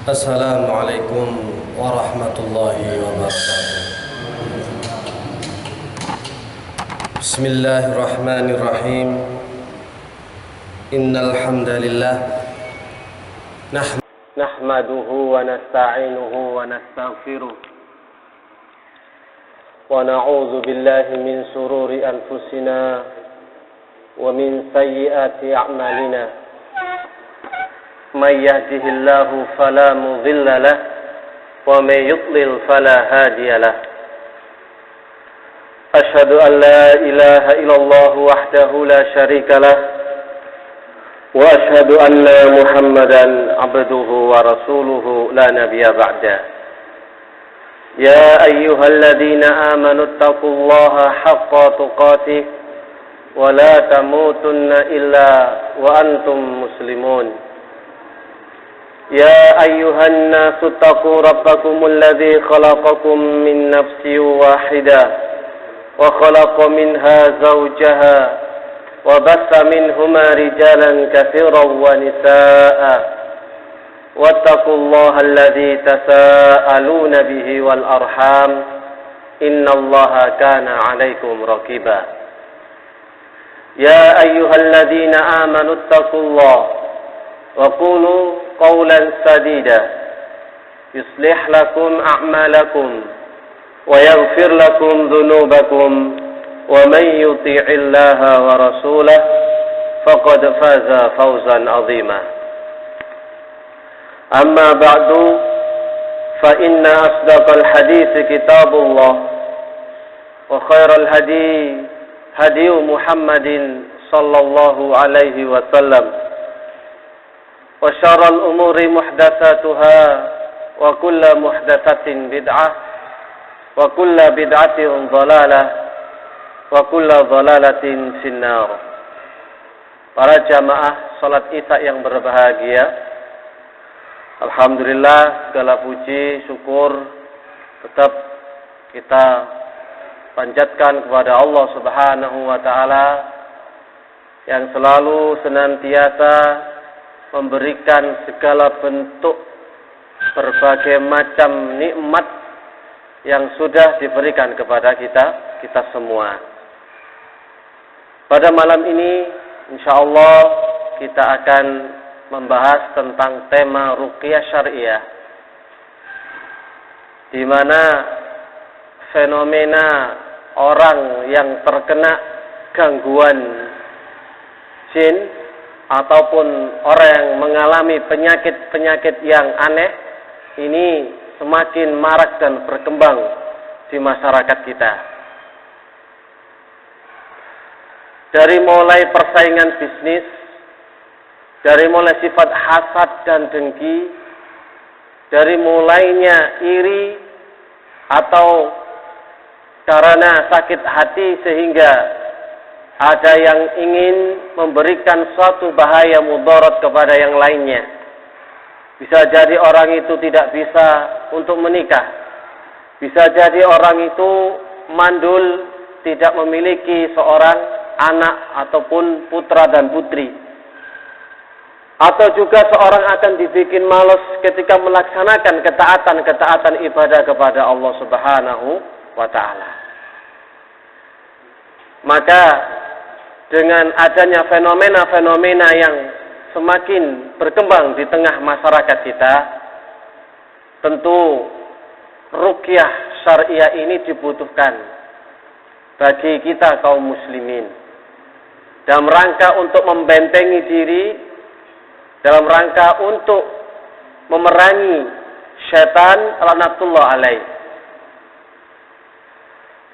Assalamualaikum warahmatullahi wabarakatuh. Bismillahirrahmanirrahim. Innal hamdalillah nahmaduhu wa nasta'inuhu wa nastaghfiruh wa na'udzu billahi min sururi anfusina wa min sayyiati a'malina. May yahdihillahu fala mudilla lah wa may yudlil fala hadiya lah. Asyhadu an la ilaha illallah wahdahu la syarika lah wa asyhadu anna Muhammadan abduhu wa rasuluhu la nabiyya ba'da. Ya ayyuhalladzina amanu taqullaha haqqa tuqatih wa la tamutunna illa wa antum muslimun. يا أيها الناس اتقوا ربكم الذي خلقكم من نفس واحدة وخلق منها زوجها وبث منهما رجالا كثيرا ونساء واتقوا الله الذي تساءلون به والأرحام إن الله كان عليكم رقيبا يا أيها الذين آمنوا اتقوا الله وقولوا قولا سديدا يصلح لكم أعمالكم ويغفر لكم ذنوبكم ومن يطيع الله ورسوله فقد فاز فوزا عظيما. أما بعد فإن أصدق الحديث كتاب الله وخير الهدي هدي محمد صلى الله عليه وسلم wa syarrul umuri muhdatsatuha wa kullu muhdatsatin bid'ah wa kullu bid'atin dhalalah wa kullu dhalalatin finnar. Para jamaah salat Isya yang berbahagia, alhamdulillah segala puji syukur tetap kita panjatkan kepada Allah Subhanahu wa taala yang selalu senantiasa memberikan segala bentuk berbagai macam nikmat yang sudah diberikan kepada kita semua. Pada malam ini insyaallah kita akan membahas tentang tema ruqyah syariah, di mana fenomena orang yang terkena gangguan jin ataupun orang yang mengalami penyakit-penyakit yang aneh ini semakin marak dan berkembang di masyarakat kita. Dari mulai persaingan bisnis, dari mulai sifat hasad dan dengki, dari mulainya iri atau karena sakit hati sehingga ada yang ingin memberikan suatu bahaya mudarat kepada yang lainnya. Bisa jadi orang itu tidak bisa untuk menikah. Bisa jadi orang itu mandul, tidak memiliki seorang anak ataupun putra dan putri. Atau juga seorang akan dibikin malas ketika melaksanakan ketaatan ibadah kepada Allah Subhanahu wa taala. Maka dengan adanya fenomena-fenomena yang semakin berkembang di tengah masyarakat kita, tentu ruqyah syariah ini dibutuhkan bagi kita kaum muslimin dalam rangka untuk membentengi diri, dalam rangka untuk memerangi syaitan laknatullah alaih.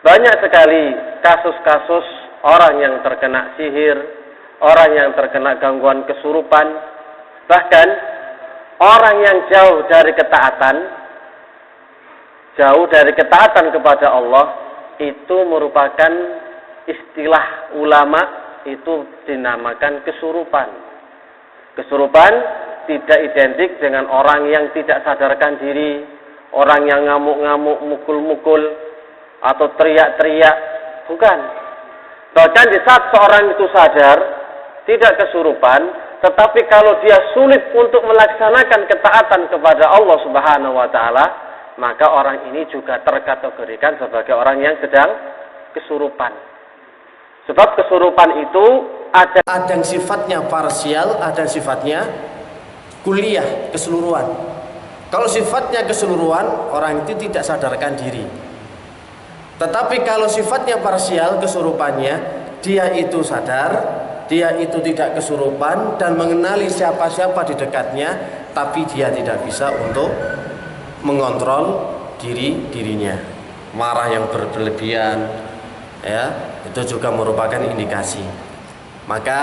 Banyak sekali kasus-kasus orang yang terkena sihir, orang yang terkena gangguan kesurupan, bahkan orang yang jauh dari ketaatan kepada Allah, itu merupakan istilah ulama, itu dinamakan kesurupan. Kesurupan tidak identik dengan orang yang tidak sadarkan diri, orang yang ngamuk-ngamuk, mukul-mukul, atau teriak-teriak, bukan. Bahkan di saat seorang itu sadar, tidak kesurupan, tetapi kalau dia sulit untuk melaksanakan ketaatan kepada Allah Subhanahu wa taala, maka orang ini juga terkategorikan sebagai orang yang sedang kesurupan. Sebab kesurupan itu ada yang sifatnya parsial, ada yang sifatnya kuliah, keseluruhan. Kalau sifatnya keseluruhan, orang itu tidak sadarkan diri. Tetapi kalau sifatnya parsial, kesurupannya, dia itu sadar, dia itu tidak kesurupan dan mengenali siapa-siapa di dekatnya, tapi dia tidak bisa untuk mengontrol dirinya. Marah yang berlebihan, ya, itu juga merupakan indikasi. Maka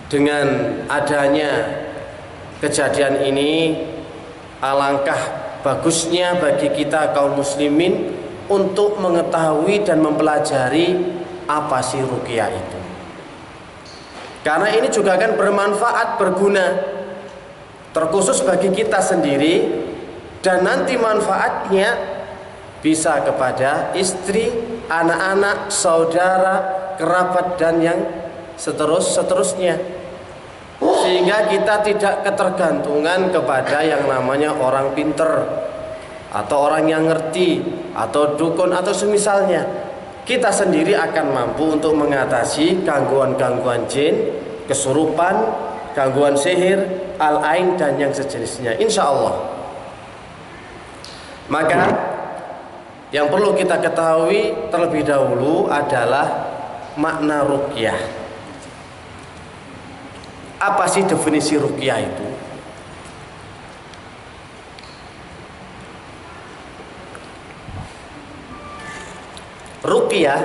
dengan adanya kejadian ini, alangkah bagusnya bagi kita kaum muslimin untuk mengetahui dan mempelajari apa sih ruqyah itu. Karena ini juga akan bermanfaat, berguna, terkhusus bagi kita sendiri, dan nanti manfaatnya bisa kepada istri, anak-anak, saudara, kerabat, dan yang seterusnya. Sehingga kita tidak ketergantungan kepada yang namanya orang pinter atau orang yang ngerti atau dukun atau semisalnya. Kita sendiri akan mampu untuk mengatasi gangguan-gangguan jin, kesurupan, gangguan sihir, al-ain, dan yang sejenisnya, insya Allah. Maka yang perlu kita ketahui terlebih dahulu adalah makna ruqyah. Apa sih definisi ruqyah itu? Ruqyah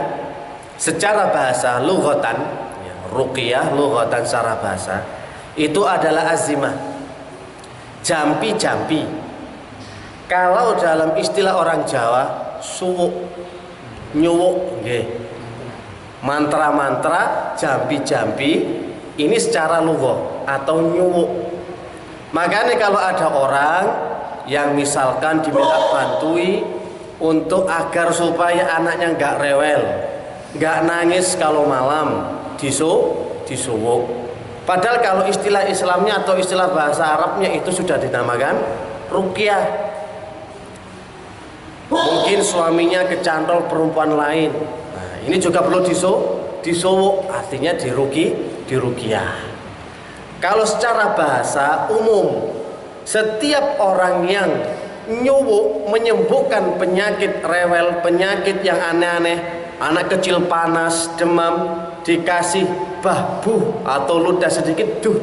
secara bahasa lughatan, ya, ruqyah lughatan secara bahasa itu adalah azimah, jampi-jampi. Kalau dalam istilah orang Jawa, suwuk, nyuwuk, nggih. Mantra-mantra, jampi-jampi ini secara lughah atau nyuwuk. Makanya kalau ada orang yang misalkan diminta bantui untuk agar supaya anaknya nggak rewel, nggak nangis kalau malam, disuwuk. Padahal kalau istilah Islamnya atau istilah bahasa Arabnya itu sudah dinamakan ruqyah. Mungkin suaminya kecantol perempuan lain, nah, ini juga perlu disuwuk, artinya diruqyah. Kalau secara bahasa umum, setiap orang yang nyuwuk menyembuhkan penyakit rewel, penyakit yang aneh-aneh, anak kecil panas, demam, dikasih bahbuh atau ludah sedikit, duh,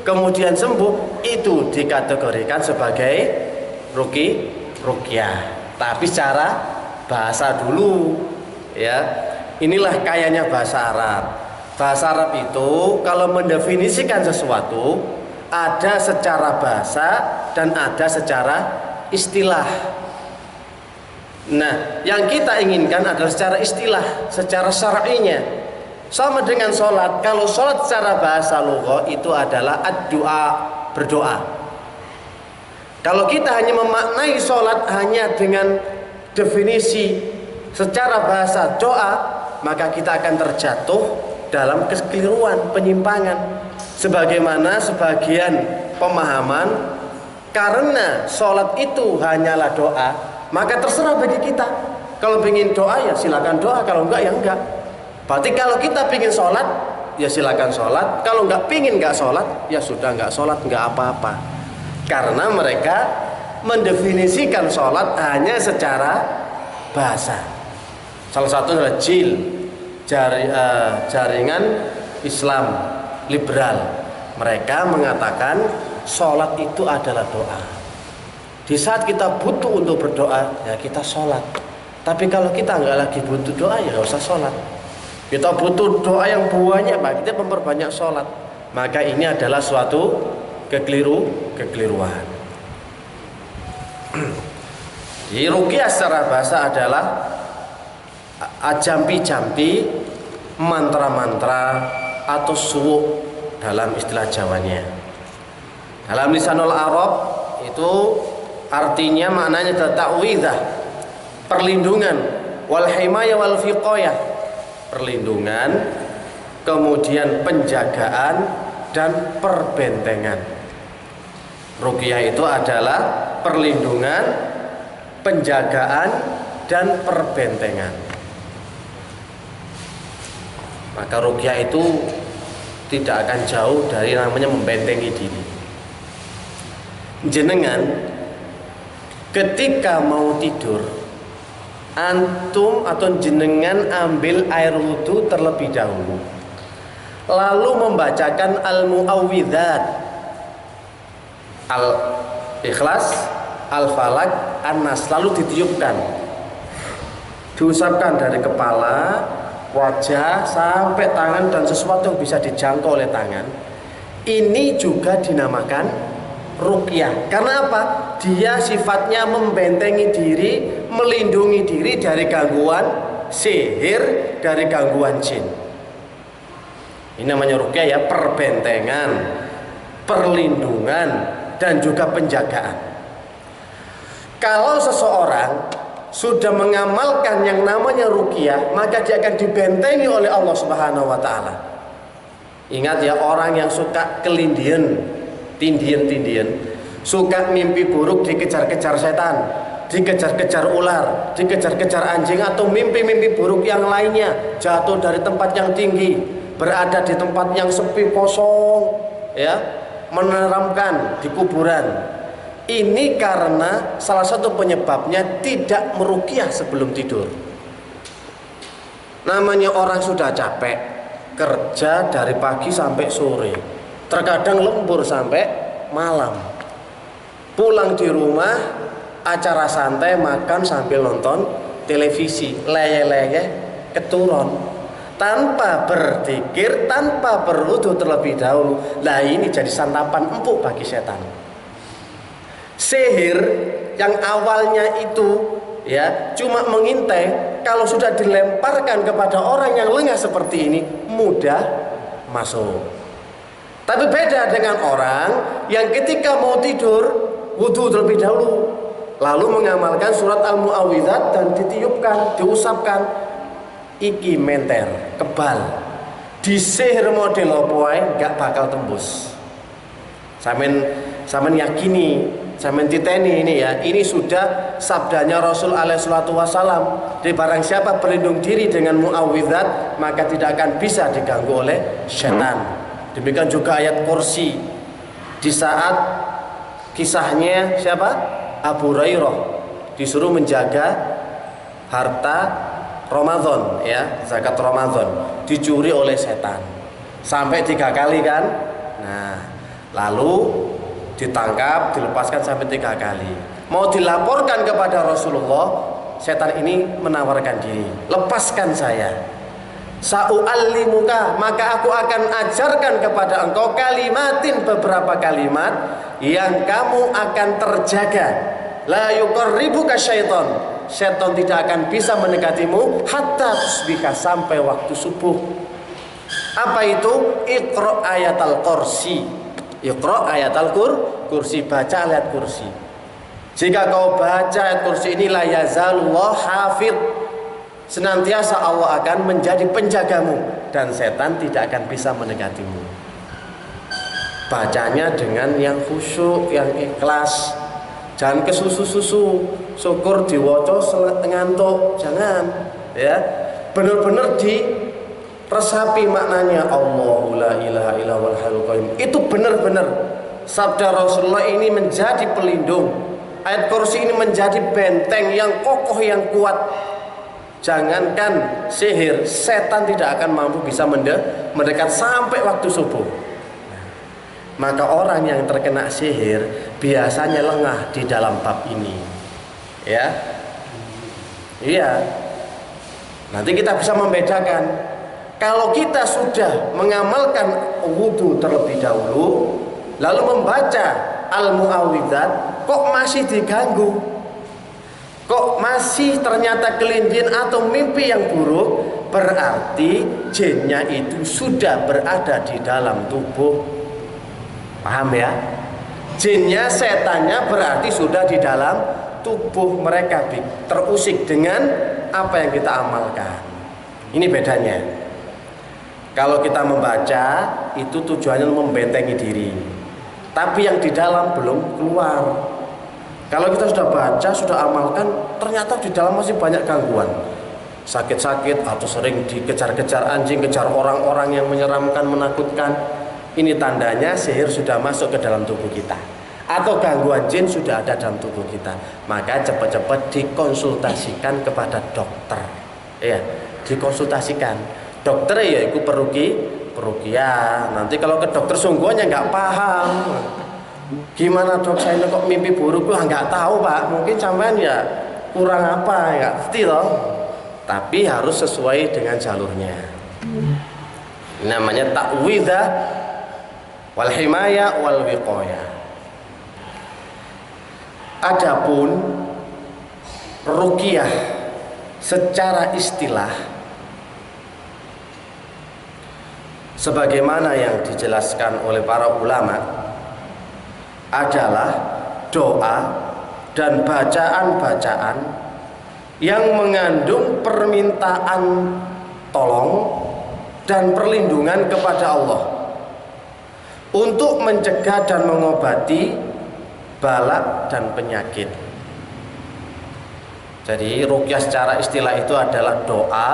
kemudian sembuh, itu dikategorikan sebagai ruqyah. Tapi secara bahasa dulu, ya. Inilah kayanya bahasa Arab. Bahasa Arab itu kalau mendefinisikan sesuatu ada secara bahasa dan ada secara istilah. Nah, yang kita inginkan adalah secara istilah, secara syar'inya. Sama dengan sholat. Kalau sholat secara bahasa lughah itu adalah ad-du'a, berdoa. Kalau kita hanya memaknai sholat hanya dengan definisi secara bahasa doa, maka kita akan terjatuh dalam kekeliruan, penyimpangan. Sebagaimana sebagian pemahaman, karena sholat itu hanyalah doa, maka terserah bagi kita. Kalau ingin doa ya silakan doa, kalau enggak ya enggak. Berarti kalau kita ingin sholat ya silakan sholat, kalau enggak pingin enggak sholat ya sudah enggak sholat, enggak apa-apa. Karena mereka mendefinisikan sholat hanya secara bahasa. Salah satu adalah jaringan Islam liberal. Mereka mengatakan sholat itu adalah doa. Di saat kita butuh untuk berdoa, ya kita sholat. Tapi kalau kita nggak lagi butuh doa, ya nggak usah sholat. Kita butuh doa yang banyak, Pak, kita memperbanyak sholat. Maka ini adalah suatu kekeliruan. Jadi ruqyah secara bahasa adalah jampi-jampi, mantra-mantra atau suwuk dalam istilah Jawanya. Dalam lisanul Arab itu artinya maknanya ta'widzah, perlindungan, wal himayah wal fiqayah, perlindungan, kemudian penjagaan dan perbentengan. Ruqyah itu adalah perlindungan, penjagaan, dan perbentengan. Maka ruqyah itu tidak akan jauh dari namanya membentengi diri. Jenengan ketika mau tidur, antum atau jenengan ambil air wudu terlebih dahulu, lalu membacakan al-mu'awwidzat, al-ikhlas, al-falak, an-nas, lalu ditiupkan, diusapkan dari kepala, wajah sampai tangan dan sesuatu yang bisa dijangkau oleh tangan. Ini juga dinamakan ruqyah. Karena apa? Dia sifatnya membentengi diri, melindungi diri dari gangguan sihir, dari gangguan jin. Ini namanya ruqyah ya, perbentengan, perlindungan, dan juga penjagaan. Kalau seseorang sudah mengamalkan yang namanya ruqyah, maka dia akan dibentengi oleh Allah Subhanahu wa taala. Ingat ya, orang yang suka kelindian, tindian, suka mimpi buruk, dikejar-kejar setan, dikejar-kejar ular, dikejar-kejar anjing, atau mimpi-mimpi buruk yang lainnya, jatuh dari tempat yang tinggi, berada di tempat yang sepi kosong, ya, meneramkan di kuburan. Ini karena salah satu penyebabnya tidak meruqyah sebelum tidur. Namanya orang sudah capek kerja dari pagi sampai sore, terkadang lembur sampai malam. Pulang di rumah, acara santai, makan sambil nonton televisi, leye-leye keturun, tanpa berzikir, tanpa berwudu terlebih dahulu. Lah ini jadi santapan empuk bagi setan. Sihir yang awalnya itu ya cuma mengintai, kalau sudah dilemparkan kepada orang yang lengah seperti ini, mudah masuk. Tapi beda dengan orang yang ketika mau tidur wudu terlebih dahulu, lalu mengamalkan surat al-mu'awwidzat dan ditiupkan, diusapkan, iki menter, kebal. Di sihir model opoe gak bakal tembus. Samen yakini, samen titeni ini ya, ini sudah sabdanya Rasul alaihi salatu wasalam. Di barang siapa berlindung diri dengan mu'awwidzat, maka tidak akan bisa diganggu oleh setan. Demikian juga ayat kursi. Di saat kisahnya siapa? Abu Hurairah disuruh menjaga harta Ramadan ya, zakat Ramadan, dicuri oleh setan sampai 3 kali kan. Nah, lalu ditangkap, dilepaskan sampai 3 kali. Mau dilaporkan kepada Rasulullah, setan ini menawarkan diri, lepaskan saya, sa'u'allimuka, maka aku akan ajarkan kepada engkau kalimatin, beberapa kalimat yang kamu akan terjaga. La yuqarribuka syaitan, setan tidak akan bisa mendekatimu hatta tusbihah, sampai waktu subuh. Apa itu? Iqra ayatal kursi. Iqra ayatal kursi, baca ayat kursi. Jika kau baca ayat kursi ini, la yazalullah hafid, senantiasa Allah akan menjadi penjagamu dan setan tidak akan bisa mendekatimu. Bacanya dengan yang khusyuk, yang ikhlas. Jangan kesusu-susu, syukur diwaca ngantuk, jangan ya. Benar-benar diresapi maknanya, Allahu la ilaha illa huwal hayyul qayyum. Itu benar-benar sabda Rasulullah ini menjadi pelindung. Ayat kursi ini menjadi benteng yang kokoh, yang kuat. Jangankan sihir, setan tidak akan mampu bisa mendekat sampai waktu subuh. Maka orang yang terkena sihir biasanya lengah di dalam bab ini. Ya. Iya. Nanti kita bisa membedakan. Kalau kita sudah mengamalkan wudu terlebih dahulu, lalu membaca al-mu'awwidzat, kok masih diganggu? Kok masih ternyata kelindian atau mimpi yang buruk, berarti jinnya itu sudah berada di dalam tubuh. Paham ya? Jinnya, setannya berarti sudah di dalam tubuh mereka, terusik dengan apa yang kita amalkan. Ini bedanya. Kalau kita membaca itu tujuannya membentengi diri, tapi yang di dalam belum keluar. Kalau kita sudah baca, sudah amalkan, ternyata di dalam masih banyak gangguan, sakit-sakit atau sering dikejar-kejar anjing, kejar orang-orang yang menyeramkan, menakutkan. Ini tandanya sihir sudah masuk ke dalam tubuh kita, atau gangguan jin sudah ada dalam tubuh kita. Maka cepat-cepat dikonsultasikan kepada dokter. Ya, dikonsultasikan. Dokter ya itu peruqyah. Nanti kalau ke dokter sungguhnya nggak paham. Gimana dok, saya kok mimpi buruk? Nggak tahu pak. Mungkin sampean ya kurang apa, nggak ngerti loh. Tapi harus sesuai dengan jalurnya. Namanya ta'widha wal himaya wal wiqayah. Adapun ruqyah secara istilah sebagaimana yang dijelaskan oleh para ulama adalah doa dan bacaan-bacaan yang mengandung permintaan tolong dan perlindungan kepada Allah untuk mencegah dan mengobati bala dan penyakit. Jadi ruqyah secara istilah itu adalah doa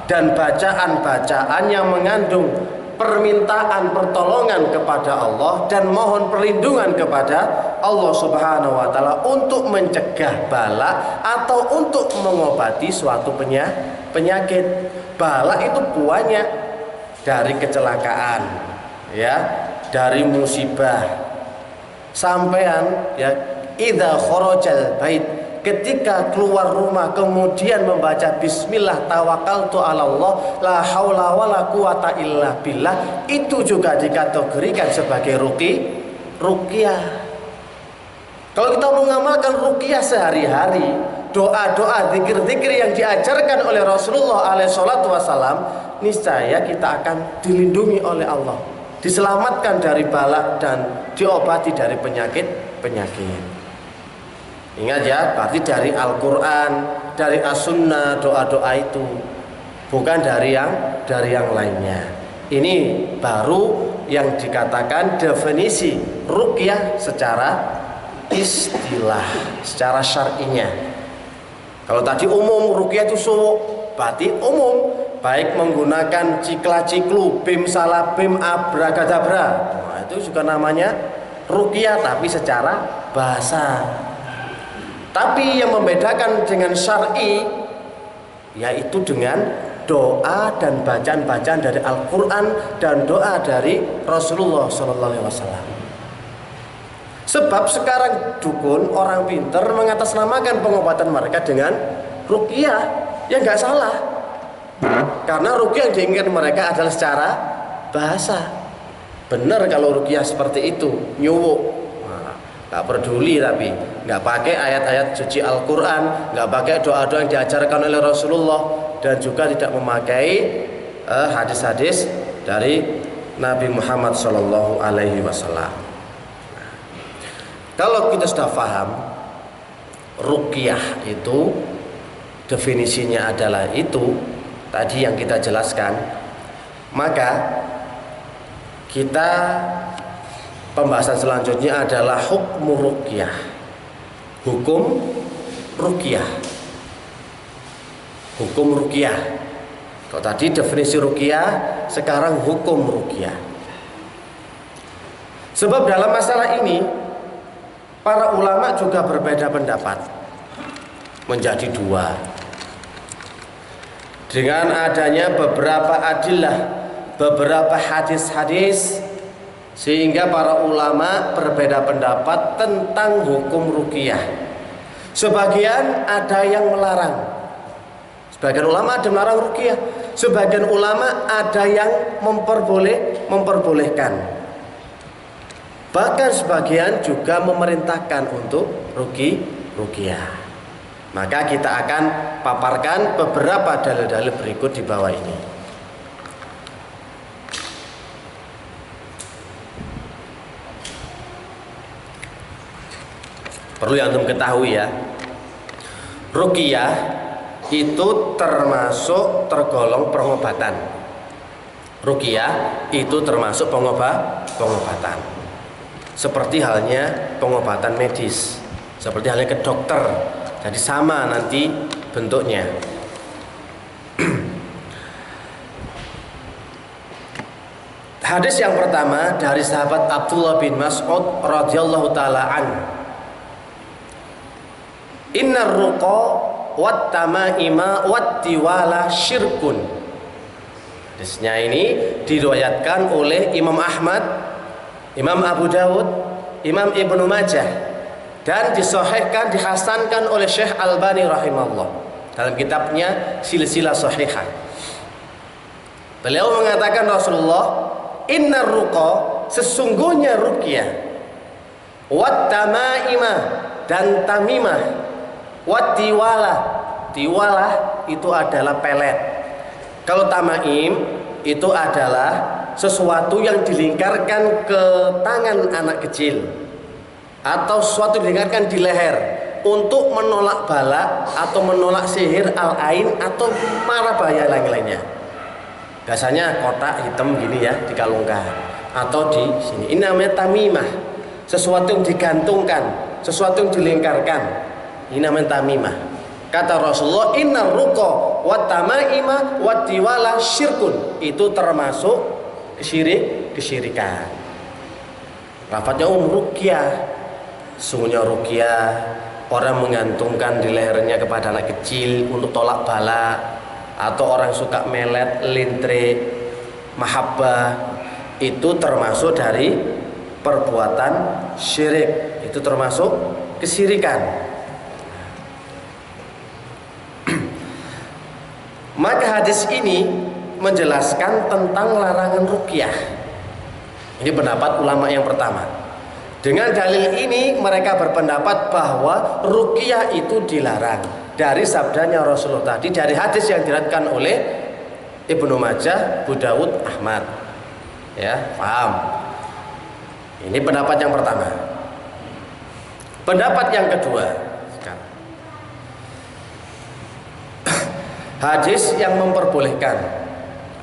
dan bacaan-bacaan yang mengandung permintaan pertolongan kepada Allah dan mohon perlindungan kepada Allah Subhanahu wa taala untuk mencegah bala atau untuk mengobati suatu penyakit. Bala itu banyak, dari kecelakaan, ya, dari musibah. Sampean ya idza kharajal bait, ketika keluar rumah kemudian membaca bismillah tawakkaltu 'ala Allah la haula wala quwata illa billah, itu juga dikategorikan sebagai ruqyah. Kalau kita mengamalkan ruqyah sehari-hari, doa-doa, zikir-zikir yang diajarkan oleh Rasulullah alaihi salatu wasallam, niscaya kita akan dilindungi oleh Allah, diselamatkan dari bala dan diobati dari penyakit. Ingat ya, berarti dari Al-Quran, dari As-Sunnah, doa-doa itu, bukan dari yang lainnya. Ini baru yang dikatakan definisi ruqyah secara istilah, secara syar'inya. Kalau tadi umum, ruqyah itu berarti umum, baik menggunakan cikla-ciklu, bim salah bim, abrakadabra. Nah, itu juga namanya ruqyah, tapi secara bahasa. Tapi yang membedakan dengan syar'i yaitu dengan doa dan bacaan-bacaan dari Al-Quran dan doa dari Rasulullah SAW. Sebab sekarang dukun, orang pinter mengatasnamakan pengobatan mereka dengan ruqyah, ya nggak salah. Karena ruqyah yang diinginkan mereka adalah secara bahasa. Benar kalau ruqyah seperti itu, nyuwuk. Gak peduli, tapi gak pakai ayat-ayat suci Al-Quran, gak pakai doa-doa yang diajarkan oleh Rasulullah, dan juga tidak memakai hadis-hadis dari Nabi Muhammad SAW. Kalau kita sudah paham ruqyah itu definisinya adalah itu tadi yang kita jelaskan, maka kita pembahasan selanjutnya adalah hukmu ruqyah. Hukum ruqyah. Hukum ruqyah. Kalau tadi definisi ruqyah, sekarang hukum ruqyah. Sebab dalam masalah ini para ulama juga berbeda pendapat, menjadi dua. Dengan adanya beberapa adillah, beberapa hadis-hadis, sehingga para ulama berbeda pendapat tentang hukum ruqyah. Sebagian ada yang melarang, sebagian ulama ada melarang ruqyah, sebagian ulama ada yang memperbolehkan, bahkan sebagian juga memerintahkan untuk ruqyah. Maka kita akan paparkan beberapa dalil-dalil berikut di bawah ini. Perlu yang antum ketahui ya, ruqyah itu tergolong pengobatan. Ruqyah itu termasuk pengobatan. Seperti halnya pengobatan medis, seperti halnya ke dokter. Jadi sama nanti bentuknya. Hadis yang pertama dari sahabat Abdullah bin Mas'ud radhiyallahu taala an. Innar ruqa wat tamaima wat tiwala syirkun. Hadisnya ini diriwayatkan oleh Imam Ahmad, Imam Abu Dawud, Imam Ibnu Majah, dan disahihkan, dihasankan oleh Syekh Albani rahimahullah dalam kitabnya Silsilah Shahihah. Beliau mengatakan Rasulullah, innar ruqa, sesungguhnya ruqyah, wat tamaimah, dan tamimah, wat tiwalah. Tiwalah itu adalah pelet. Kalau tamaim itu adalah sesuatu yang dilingkarkan ke tangan anak kecil atau sesuatu dilingkarkan di leher untuk menolak bala atau menolak sihir al-ain atau mara bahaya lain-lainnya. Biasanya kotak hitam gini ya, dikalungkan atau di sini. Ini namanya tamimah. Sesuatu yang digantungkan, sesuatu yang dilingkarkan. Ini namanya tamimah. Kata Rasulullah, innar ruqa wat tamaima wat tiwala syirkun. Itu termasuk kesyirikan. Lafadznya ruqyah. Sungguhnya ruqyah, orang menggantungkan di lehernya kepada anak kecil untuk tolak bala, atau orang suka melet, lintre, mahabbah, itu termasuk dari perbuatan syirik, itu termasuk kesyirikan. Maka hadis ini menjelaskan tentang larangan ruqyah. Ini pendapat ulama yang pertama. Dengan dalil ini mereka berpendapat bahwa ruqyah itu dilarang. Dari sabdanya Rasulullah tadi, dari hadis yang diriwayatkan oleh Ibnu Majah, Abu Dawud, Ahmad. Ya, paham? Ini pendapat yang pertama. Pendapat yang kedua, hadis yang memperbolehkan,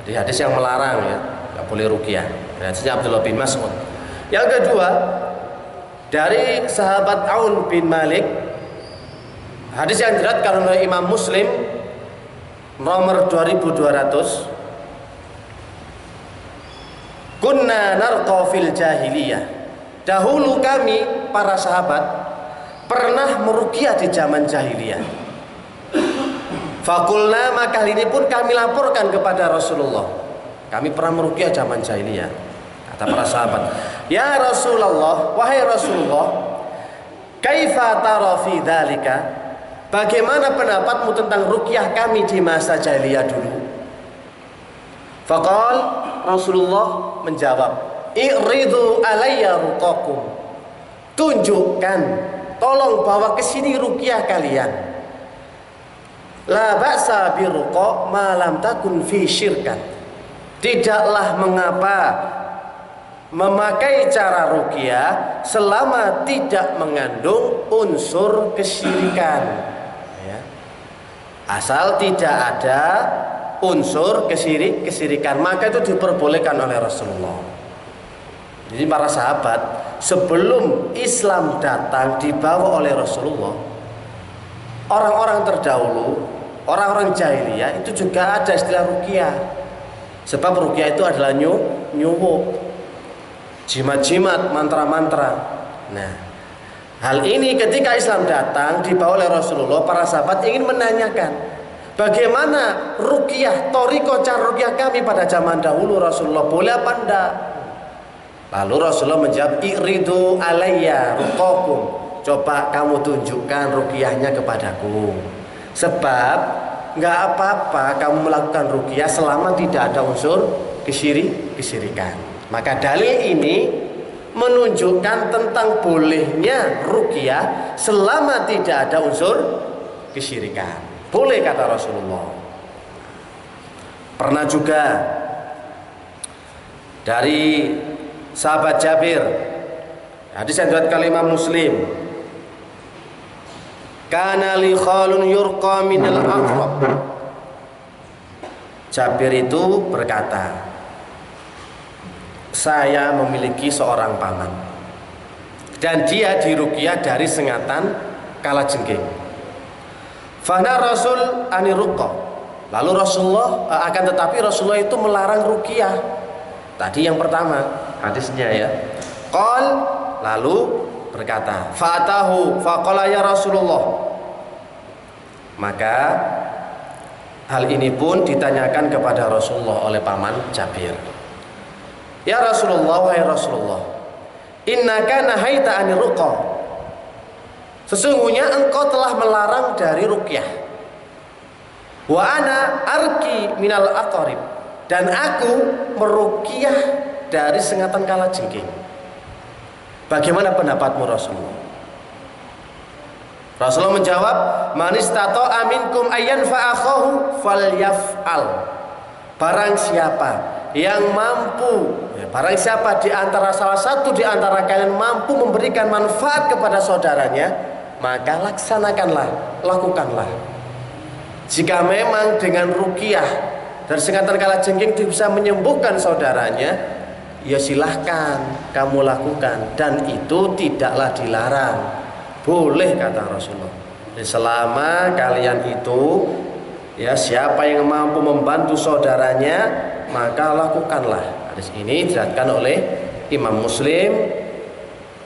hadis yang melarang ya, nggak boleh ruqyah. Hadisnya Abdullah bin Mas'ud. Yang kedua, dari sahabat Aun bin Malik, hadis yang diriwayatkan oleh Imam Muslim nomor 2200. Kunna narqa fil jahiliyah. Dahulu kami para sahabat pernah meruqyah di zaman jahiliyah. Fakulna, maka ini pun kami laporkan kepada Rasulullah. Kami pernah meruqyah zaman jahiliyah. Kata para sahabat, ya Rasulullah, wahai Rasulullah, kaifa tara fi dzalika? Bagaimana pendapatmu tentang ruqyah kami di masa jahiliyah dulu? Faqal, Rasulullah menjawab, i'ridu alayya ruqakum. Tunjukkan, tolong bawa ke sini ruqyah kalian. La ba'sa bi ruqa ma lam takun fi syirkan. Tidaklah mengapa memakai cara ruqyah selama tidak mengandung unsur kesyirikan. Asal tidak ada unsur kesyirikan, maka itu diperbolehkan oleh Rasulullah. Jadi para sahabat sebelum Islam datang dibawa oleh Rasulullah, orang-orang terdahulu, orang-orang jahiliyah itu juga ada istilah ruqyah. Sebab ruqyah itu adalah nyuwuk, jimat-jimat, mantra-mantra. Nah, hal ini ketika Islam datang dibawa oleh Rasulullah, para sahabat ingin menanyakan, bagaimana ruqyah, thariqah cara ruqyah kami pada zaman dahulu Rasulullah, boleh apa enggak? Lalu Rasulullah menjawab, i'ridu alayya ruqakum. Coba kamu tunjukkan ruqyahnya kepadaku. Sebab enggak apa-apa kamu melakukan ruqyah selama tidak ada unsur kesyirikan. Maka dalil ini menunjukkan tentang bolehnya ruqyah selama tidak ada unsur kesyirikan. Boleh kata Rasulullah. Pernah juga dari sahabat Jabir, hadis yang diriwayatkan Imam Muslim, kana li khalun yurqa minal aqrab. Jabir itu berkata, saya memiliki seorang paman dan dia diruqyah dari sengatan kalajengking. Fana Rasul aniruqa. Lalu Rasulullah akan tetapi Rasulullah itu melarang ruqyah. Tadi yang pertama hadisnya ya. Qal lalu berkata, fa'atahu faqala ya Rasulullah. Maka hal ini pun ditanyakan kepada Rasulullah oleh paman Jabir. Ya Rasulullah, wahai Rasulullah, innaka nahaita anir ruqa. Sesungguhnya engkau telah melarang dari ruqyah. Wa ana arki minal aqarib, dan aku meruqyah dari sengatan kalajengking. Bagaimana pendapatmu Rasulullah? Rasulullah menjawab, man istata'a minkum ayyan fa'akhahu falyaf'al. Barang siapa yang mampu, barang siapa di antara salah satu di antara kalian mampu memberikan manfaat kepada saudaranya, maka laksanakanlah, lakukanlah. Jika memang dengan ruqyah dari sengatan kalajengking bisa menyembuhkan saudaranya, ya silahkan kamu lakukan, dan itu tidaklah dilarang. Boleh, kata Rasulullah. Selama kalian itu ya siapa yang mampu membantu saudaranya, maka lakukanlah. Hadis ini diriwayatkan oleh Imam Muslim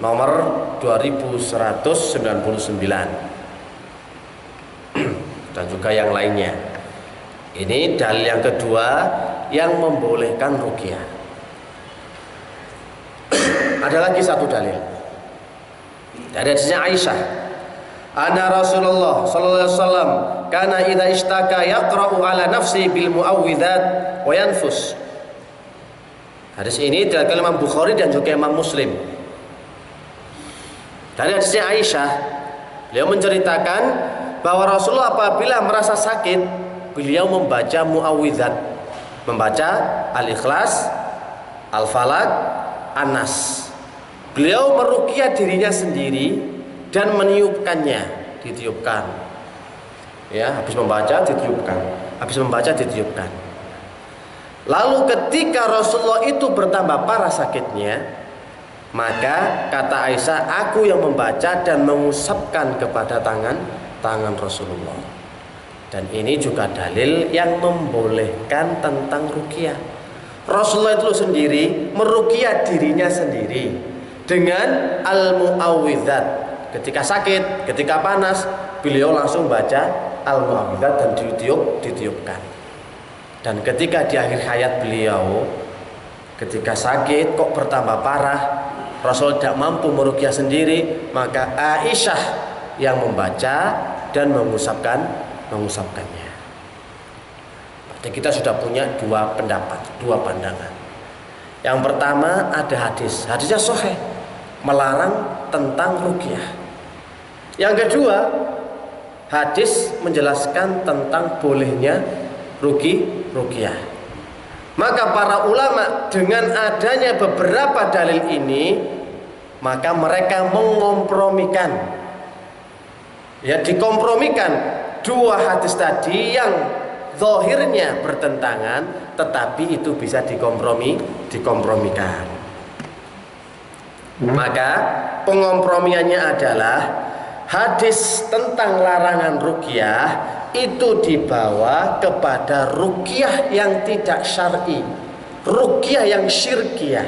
nomor 2199 dan juga yang lainnya. Ini dalil yang kedua yang membolehkan ruqyah. Ada lagi satu dalil dari hadisnya Aisyah. Anna Rasulullah sallallahu alaihi wasallam kana idza ishtaka yaqra'u ala nafsi bil muawwidzat wa yanfus. Hadis ini diriwayatkan Imam Bukhari dan juga Imam Muslim. Dari hadisnya Aisyah, beliau menceritakan bahwa Rasulullah apabila merasa sakit, beliau membaca muawwidzat, membaca Al-Ikhlas, Al-Falaq, An-Nas. Beliau meruqyah dirinya sendiri dan meniupkannya, ditiupkan. Ya, habis membaca ditiupkan, habis membaca ditiupkan. Lalu ketika Rasulullah itu bertambah parah sakitnya, maka kata Aisyah, aku yang membaca dan mengusapkan kepada tangan Rasulullah. Dan ini juga dalil yang membolehkan tentang ruqyah. Rasulullah itu sendiri meruqyah dirinya sendiri dengan al-muawwidzat. Ketika sakit, ketika panas, beliau langsung baca al-muawwidzat dan ditiupkan. Dan ketika di akhir hayat beliau, ketika sakit kok bertambah parah, Rasul tidak mampu meruqyah sendiri, maka Aisyah yang membaca dan mengusapkannya. Berarti kita sudah punya dua pendapat, dua pandangan. Yang pertama ada hadisnya sahih melarang tentang ruqyah. Yang kedua, hadis menjelaskan tentang bolehnya ruqyah. Maka para ulama dengan adanya beberapa dalil ini, maka mereka mengompromikan, ya dikompromikan dua hadis tadi yang zahirnya bertentangan, tetapi itu bisa dikompromikan. Maka pengompromiannya adalah hadis tentang larangan ruqyah itu dibawa kepada ruqyah yang tidak syar'i, ruqyah yang syirkiyah.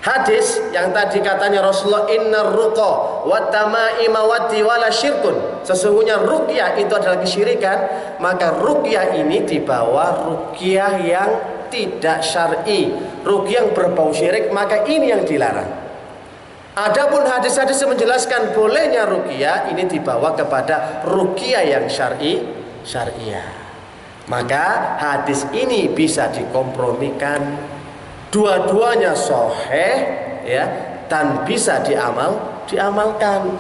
Hadis yang tadi katanya Rasulullah innar ruqa wa tamaima wati wala syirkun, sesungguhnya ruqyah itu adalah kesyirikan, maka ruqyah ini dibawa ruqyah yang tidak syar'i, ruqyah yang berbau syirik, maka ini yang dilarang. Adapun hadis-hadis yang menjelaskan bolehnya ruqyah ini dibawa kepada ruqyah yang syariah. Maka hadis ini bisa dikompromikan, dua-duanya sahih ya, dan bisa diamalkan.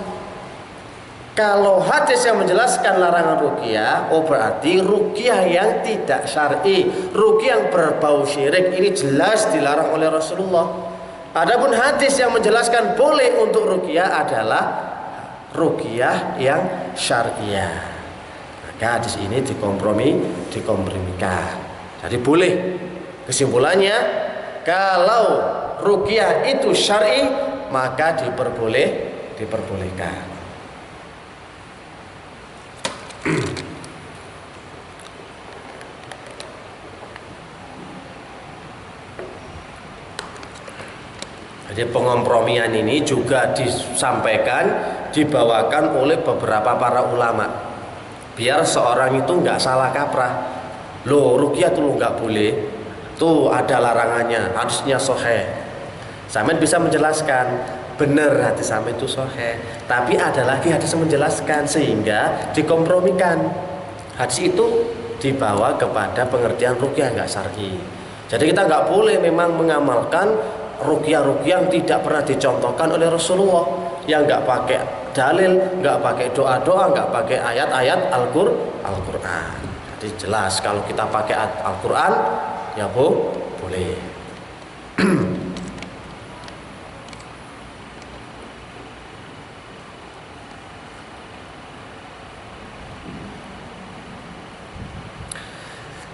Kalau hadis yang menjelaskan larangan ruqyah, oh berarti ruqyah yang tidak syar'i, ruqyah yang berbau syirik ini jelas dilarang oleh Rasulullah. Adapun hadis yang menjelaskan boleh untuk ruqyah adalah ruqyah yang syariah. Maka hadis ini dikompromikan. Jadi boleh. Kesimpulannya kalau ruqyah itu syar'i maka diperbolehkan. Jadi pengompromian ini juga disampaikan, dibawakan oleh beberapa para ulama, biar seorang itu nggak salah kaprah. Loh, ruqyah tuh nggak boleh, tuh ada larangannya, hadisnya sahih. Sampean bisa menjelaskan, benar hadis sampean itu sahih, tapi ada lagi hadis yang menjelaskan, sehingga dikompromikan. Hadis itu dibawa kepada pengertian ruqyah nggak syar'i. Jadi kita nggak boleh memang mengamalkan ruqyah yang tidak pernah dicontohkan oleh Rasulullah, yang nggak pakai dalil, nggak pakai doa-doa, nggak pakai ayat-ayat Al-Quran. Jadi jelas kalau kita pakai Al-Quran ya boleh.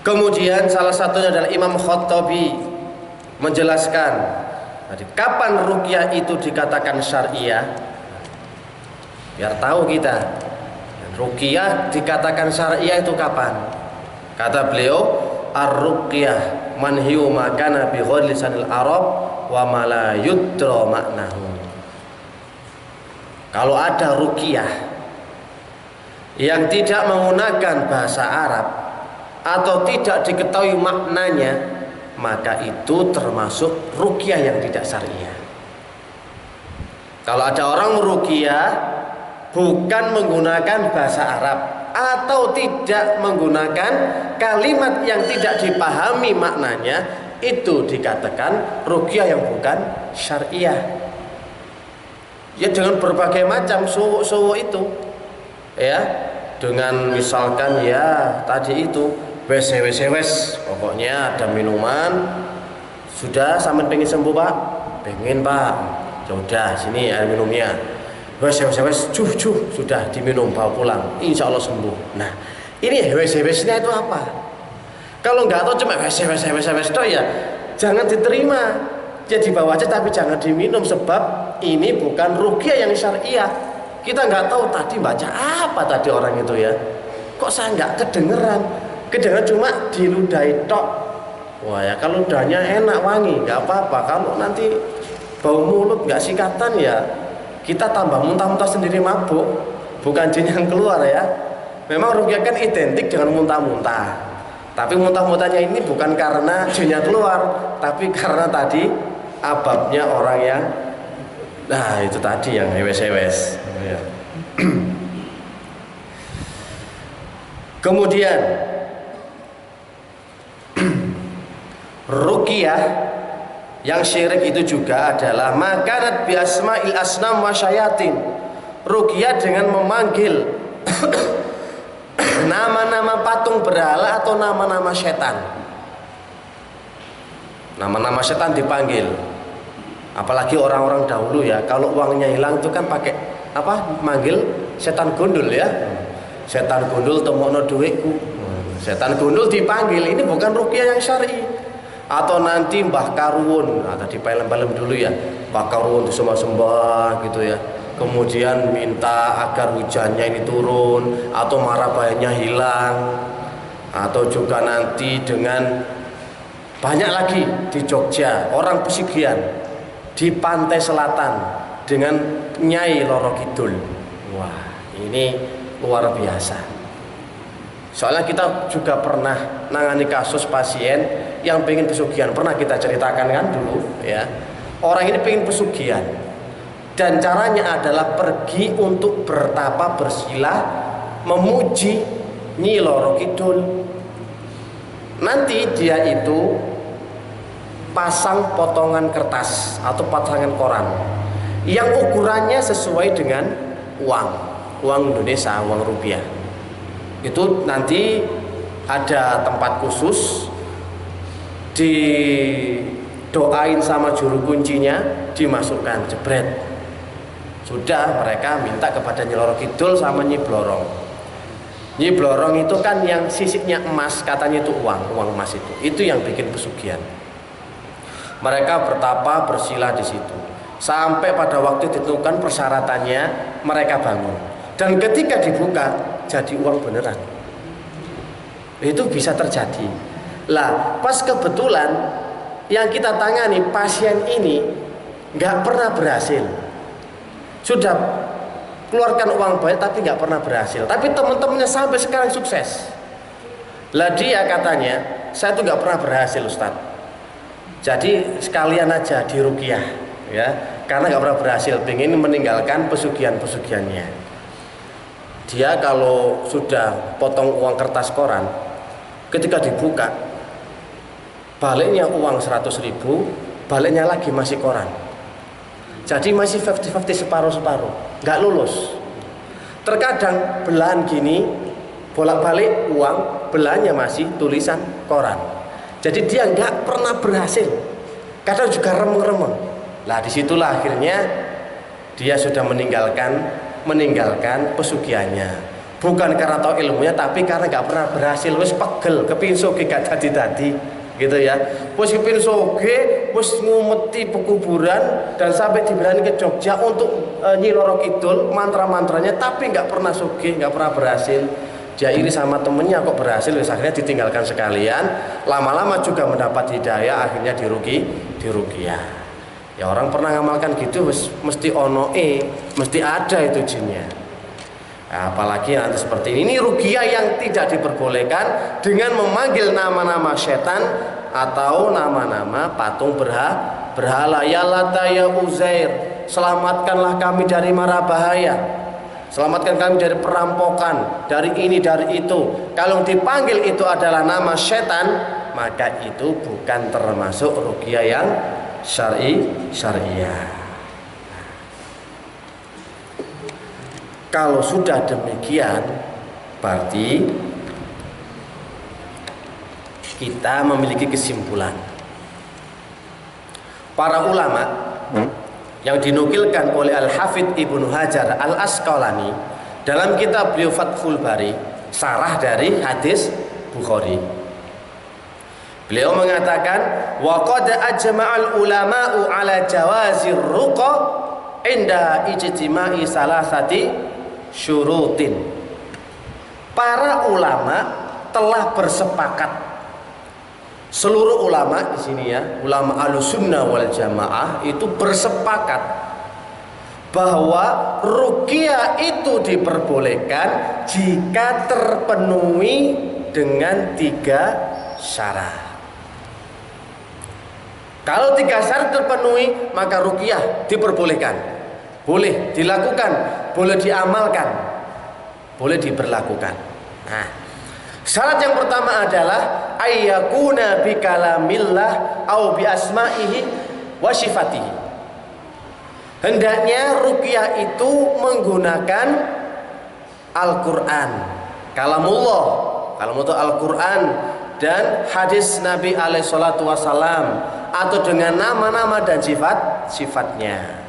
Kemudian salah satunya adalah Imam Khattabi menjelaskan, jadi kapan ruqyah itu dikatakan syariah? Biar tahu kita, ruqyah dikatakan syariah itu kapan? Kata beliau, ar-ruqyah manhiyu ma kana bi ghairi lisanil arab wa ma la yudra maknahu. Kalau ada ruqyah yang tidak menggunakan bahasa Arab atau tidak diketahui maknanya, maka itu termasuk ruqyah yang tidak syariah. Kalau ada orang meruqyah bukan menggunakan bahasa Arab atau tidak menggunakan kalimat yang tidak dipahami maknanya, itu dikatakan ruqyah yang bukan syariah. Ya dengan berbagai macam suwu itu, ya, dengan misalkan ya tadi itu wes, pokoknya ada minuman, sudah sampai pengen sembuh pak, pengen pak, ya udah sini air minumnya, wes, sudah diminum, bawa pulang, insya Allah sembuh. Nah ini wes-wesnya itu apa? Kalau nggak tahu cuma wes toh ya jangan diterima, jadi bawa aja tapi jangan diminum, sebab ini bukan ruqyah yang syariah. Kita nggak tahu tadi baca apa tadi orang itu ya, kok saya nggak kedengeran cuma diludahi tok. Wah ya kalau ludahnya enak wangi nggak apa-apa, kalau nanti bau mulut nggak sikatan ya kita tambah muntah-muntah sendiri, mabuk, bukan jin yang keluar ya. Memang ruqyah kan identik dengan muntah-muntah, tapi muntah-muntahnya ini bukan karena jinnya keluar, tapi karena tadi ababnya orang yang nah itu tadi yang hewes-hewes ya. Kemudian ruqyah yang syirik itu juga adalah makanat bi asma'il asnam wa syayatin. Ruqyah dengan memanggil nama-nama patung berhala atau nama-nama setan. Nama-nama setan dipanggil. Apalagi orang-orang dahulu ya, kalau uangnya hilang itu kan pakai apa? Manggil setan gundul ya. Setan gundul temokno duitku. Setan gundul dipanggil. Ini bukan ruqyah yang syar'i. Atau nanti Mbah Karuun, nah, tadi film-film dulu ya, Mbah Karuun disembah-sembah gitu ya, kemudian minta agar hujannya ini turun atau mara bahayanya hilang, atau juga nanti dengan banyak lagi di Jogja orang pesugihan di pantai selatan dengan Nyai Loro Kidul. Wah ini luar biasa. Soalnya kita juga pernah nangani kasus pasien yang pengen pesugihan, pernah kita ceritakan kan dulu ya. Orang ini pengen pesugihan dan caranya adalah pergi untuk bertapa bersilah memuji Nyi Loro Kidul. Nanti dia itu pasang potongan kertas atau pasangan koran yang ukurannya sesuai dengan uang Indonesia, uang rupiah. Itu nanti ada tempat khusus, didoain sama juru kuncinya, dimasukkan jebret. Sudah mereka minta kepada Nyi Loro Kidul sama Nyi Blorong. Nyi Blorong itu kan yang sisiknya emas, katanya itu uang emas itu yang bikin pesugihan. Mereka bertapa bersila di situ sampai pada waktu ditentukan persyaratannya mereka bangun. Dan ketika dibuka jadi uang beneran. Itu bisa terjadi. Lah, pas kebetulan yang kita tangani pasien ini nggak pernah berhasil. Sudah keluarkan uang banyak tapi nggak pernah berhasil. Tapi teman-temannya sampai sekarang sukses. Lah dia katanya, saya tuh nggak pernah berhasil Ustadz. Jadi sekalian aja diruqyah, ya, karena nggak pernah berhasil, pengen meninggalkan pesugihan-pesugihannya. Dia kalau sudah potong uang kertas koran, ketika dibuka, baliknya uang 100.000, baliknya lagi masih koran. Jadi masih 50-50, separuh-separuh, nggak lulus. Terkadang belahan gini, bolak-balik uang, belahannya masih tulisan koran. Jadi dia nggak pernah berhasil. Kadang juga remeng-remeng. Lah disitulah akhirnya dia sudah meninggalkan pesugihannya. Bukan karena tahu ilmunya, tapi karena nggak pernah berhasil. Wes pegel, kepingin soge gak tadi, gitu ya. Wes kepingin soge, wes ngumeti pekuburan dan sampai diberani ke Jogja untuk Nyi Roro Kidul mantra-mantranya, tapi nggak pernah soge, nggak pernah berhasil. Dia iri sama temennya kok berhasil, akhirnya ditinggalkan sekalian. Lama-lama juga mendapat hidayah, akhirnya diruqyah. Ya orang pernah ngamalkan gitu, mesti mesti ada itu jinnya. Nah, apalagi nanti seperti ini ruqyah yang tidak diperbolehkan dengan memanggil nama-nama setan atau nama-nama patung berhala. Ya Lata ya Uzair, selamatkanlah kami dari mara bahaya. Selamatkan kami dari perampokan, dari ini, dari itu. Kalau dipanggil itu adalah nama setan, maka itu bukan termasuk ruqyah yang syariah. Kalau sudah demikian, berarti kita memiliki kesimpulan. Para ulama yang dinukilkan oleh Al-Hafidh Ibnu Hajar Al-Asqalani dalam kitab beliau Fathul Bari, sarah dari hadis Bukhari. Beliau mengatakan, wa qad ajma'al ulama'u ala jawazir ruqa inda ijtima'i salasati syurutin. Para ulama telah bersepakat, seluruh ulama di sini ya, ulama Ahlussunnah wal Jamaah itu bersepakat bahwa ruqyah itu diperbolehkan jika terpenuhi dengan 3 syarat. Kalau 3 syarat terpenuhi, maka ruqyah diperbolehkan, boleh dilakukan, boleh diamalkan, boleh diberlakukan. Nah, syarat yang pertama adalah ayyakuna bi kalamillah au bi asma'ihi wa sifatihi. Hendaknya ruqyah itu menggunakan Al-Qur'an, kalamullah, kalamullah Al-Qur'an dan hadis Nabi alaihi salatu wasalam, atau dengan nama-nama dan sifat-sifatnya.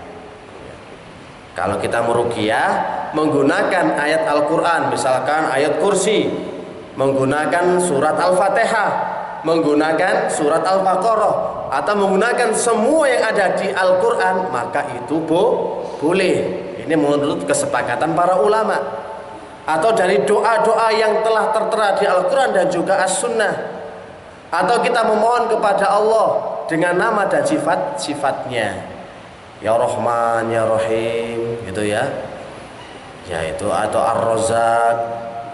Kalau kita meruqyah menggunakan ayat Al-Qur'an, misalkan ayat kursi, menggunakan surat Al-Fatihah, menggunakan surat Al-Baqarah, atau menggunakan semua yang ada di Al-Quran, maka itu boleh. Ini menurut kesepakatan para ulama. Atau dari doa-doa yang telah tertera di Al-Quran dan juga As-Sunnah. Atau kita memohon kepada Allah dengan nama dan sifat-sifatnya. Ya Rahman, Ya Rahim, gitu ya. Yaitu atau Ar-Razzaq,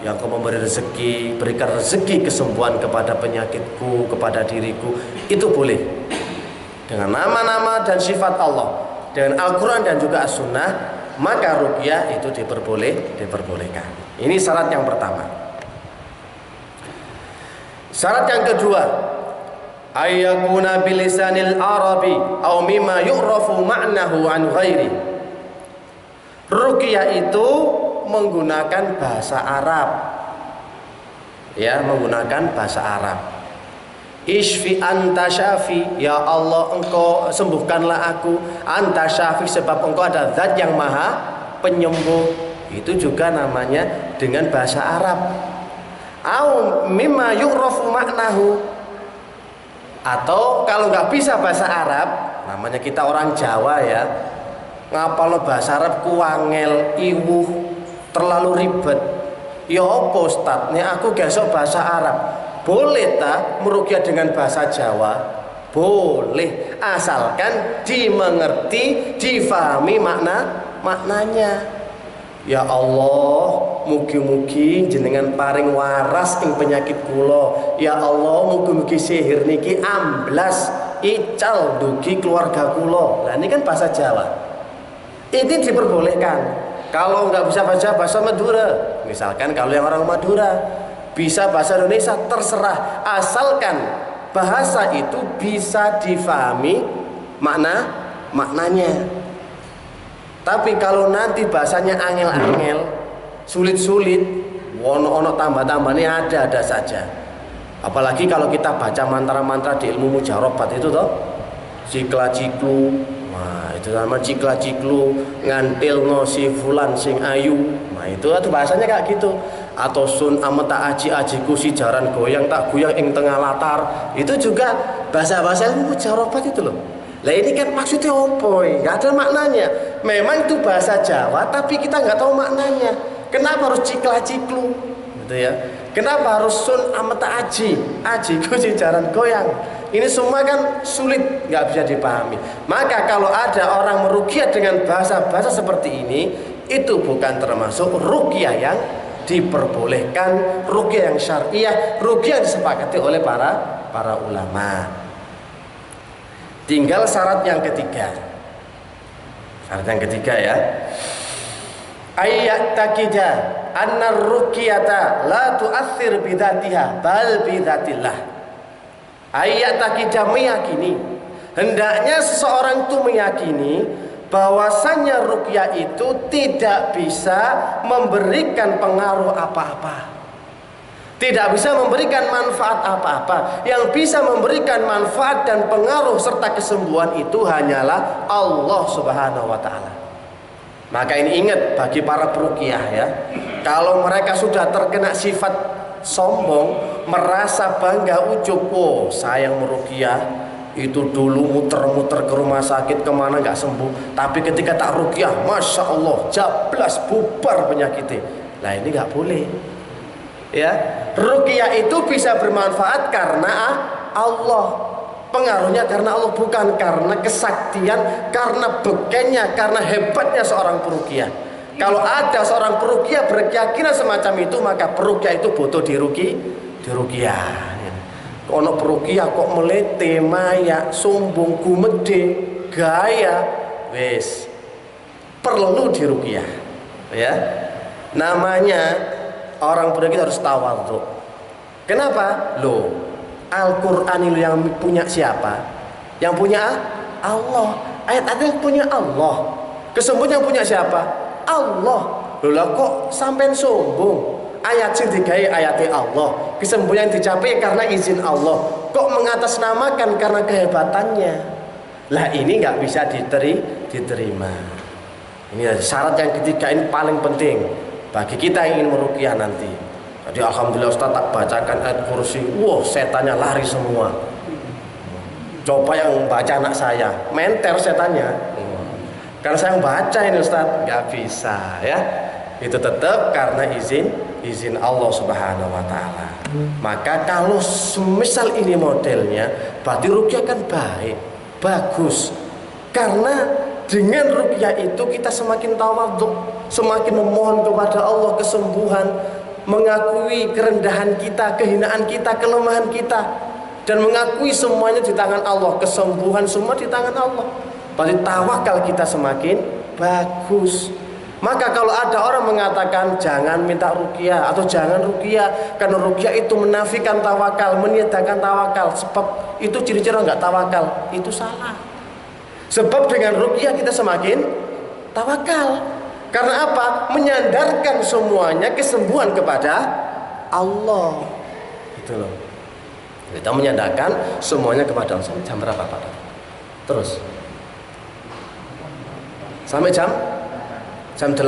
yang kau memberi rezeki, berikan rezeki kesembuhan kepada penyakitku, kepada diriku, itu boleh dengan nama-nama dan sifat Allah, dengan Al-Quran dan juga As-Sunnah, maka ruqyah itu diperbolehkan. Ini syarat yang pertama. Syarat yang kedua, ayyakuna bilisanil arabi aw mimma yu'rafu ma'nahu an ghairi. Ruqyah itu menggunakan bahasa Arab, ya, menggunakan bahasa Arab. Ishfi anta syafi, ya Allah engkau sembuhkanlah aku, anta syafi, sebab engkau ada zat yang maha penyembuh. Itu juga namanya dengan bahasa Arab. Au mimma yu'rafu maknahu, Atau kalau nggak bisa bahasa Arab, namanya kita orang Jawa ya, ngapal bahasa Arab kuangel, iwuh, terlalu ribet. Ya apa Ustaz, nek aku gesok bahasa Arab. Boleh tak meruqyah dengan bahasa Jawa? Boleh, asalkan dimengerti, difahami maknanya. Ya Allah, mugi-mugi jenengan paring waras ing penyakit kula. Ya Allah, mugi-mugi sihir niki amblas ical dugi keluarga kula. Nah ini kan bahasa Jawa. Ini diperbolehkan. Kalau nggak bisa baca bahasa Madura, misalkan kalau yang orang Madura bisa bahasa Indonesia, terserah, asalkan bahasa itu bisa difahami maknanya. Tapi kalau nanti bahasanya angel-angel, sulit-sulit, ono tambah-tambahnya ada saja. Apalagi kalau kita baca mantra-mantra di ilmu mujarobat itu toh, cikla-ciklu, wah itu nama cikla-ciklu, ngantilno si fulan sing ayu, nah itu bahasanya kayak gitu. Atau sun ameta aji-ajiku si jaran goyang tak goyang ing tengah latar, itu juga bahasa-bahasa ilmu mujarobat itu loh. Lah ini kan maksudnya apa? Nggak ada maknanya. Memang itu bahasa Jawa, tapi kita nggak tahu maknanya. Kenapa harus cikla-ciklu? Gitu ya. Kenapa harus sun ameta aji ku jaran goyang? Ini semua kan sulit, nggak bisa dipahami. Maka kalau ada orang meruqyah dengan bahasa-bahasa seperti ini, itu bukan termasuk ruqyah yang diperbolehkan, ruqyah yang syariah, ruqyah yang disepakati oleh para ulama. Tinggal syarat yang ketiga. Syarat yang ketiga ya. Ayat takida anna ruqyata la tu'athir bidatiha bal bidatillah. Ayat takida meyakini, hendaknya seseorang itu meyakini bahwasannya ruqyah itu tidak bisa memberikan pengaruh apa-apa. Tidak bisa memberikan manfaat apa-apa. Yang bisa memberikan manfaat dan pengaruh serta kesembuhan itu hanyalah Allah Subhanahu wa taala. Maka ini ingat bagi para peruqyah ya. Kalau mereka sudah terkena sifat sombong, merasa bangga ujub, oh saya yang meruqyah itu dulu muter-muter ke rumah sakit kemana nggak sembuh, tapi ketika tak ruqyah, masya Allah, jablas bubar penyakitnya. Nah ini nggak boleh. Ya, ruqyah itu bisa bermanfaat karena Allah, pengaruhnya karena Allah, bukan karena kesaktian, karena bekennya, karena hebatnya seorang peruqyah. Kalau ada seorang peruqyah berkeyakinan semacam itu, maka peruqyah itu butuh diruqyah. Ono peruqyah kok melete, maya, sombong, gumede, gaya, wes perlu diruqyah. Ya, namanya orang peruqyah harus tawadhu. Kenapa? Loh, Al-Quran itu yang punya siapa? Yang punya Allah. Ayat-ayat yang punya Allah. Kesembuhan yang punya siapa? Allah. Loh kok sampai sombong? Ayat sing digawe ayatnya Allah. Kesembuhan yang dicapai karena izin Allah. Kok mengatasnamakan karena kehebatannya? Lah ini nggak bisa diterima. Ini syarat yang ketiga, ini paling penting bagi kita yang ingin meruqyah nanti. Jadi alhamdulillah Ustaz tak bacakan ayat kursi, wah setannya lari semua. Coba yang baca anak saya, menter setannya. Karena saya yang baca ini Ustaz, nggak bisa ya. Itu tetap karena izin Allah Subhanahu wa taala. Maka kalau semisal ini modelnya, berarti ruqyah kan baik, bagus. Karena dengan ruqyah itu kita semakin tawadhu, semakin memohon kepada Allah kesembuhan, mengakui kerendahan kita, kehinaan kita, kelemahan kita, dan mengakui semuanya di tangan Allah, kesembuhan semua di tangan Allah. Berarti tawakal kita semakin bagus. Maka kalau ada orang mengatakan jangan minta ruqyah atau jangan ruqyah karena ruqyah itu menafikan tawakal, meniadakan tawakal, sebab itu ciri-ciri enggak tawakal, itu salah. Sebab dengan ruqyah kita semakin tawakal. Karena apa? Menyandarkan semuanya kesembuhan kepada Allah. Gitu loh. Kita menyandarkan semuanya kepada Allah. Sampai jam berapa Pak? Terus sampai jam 8.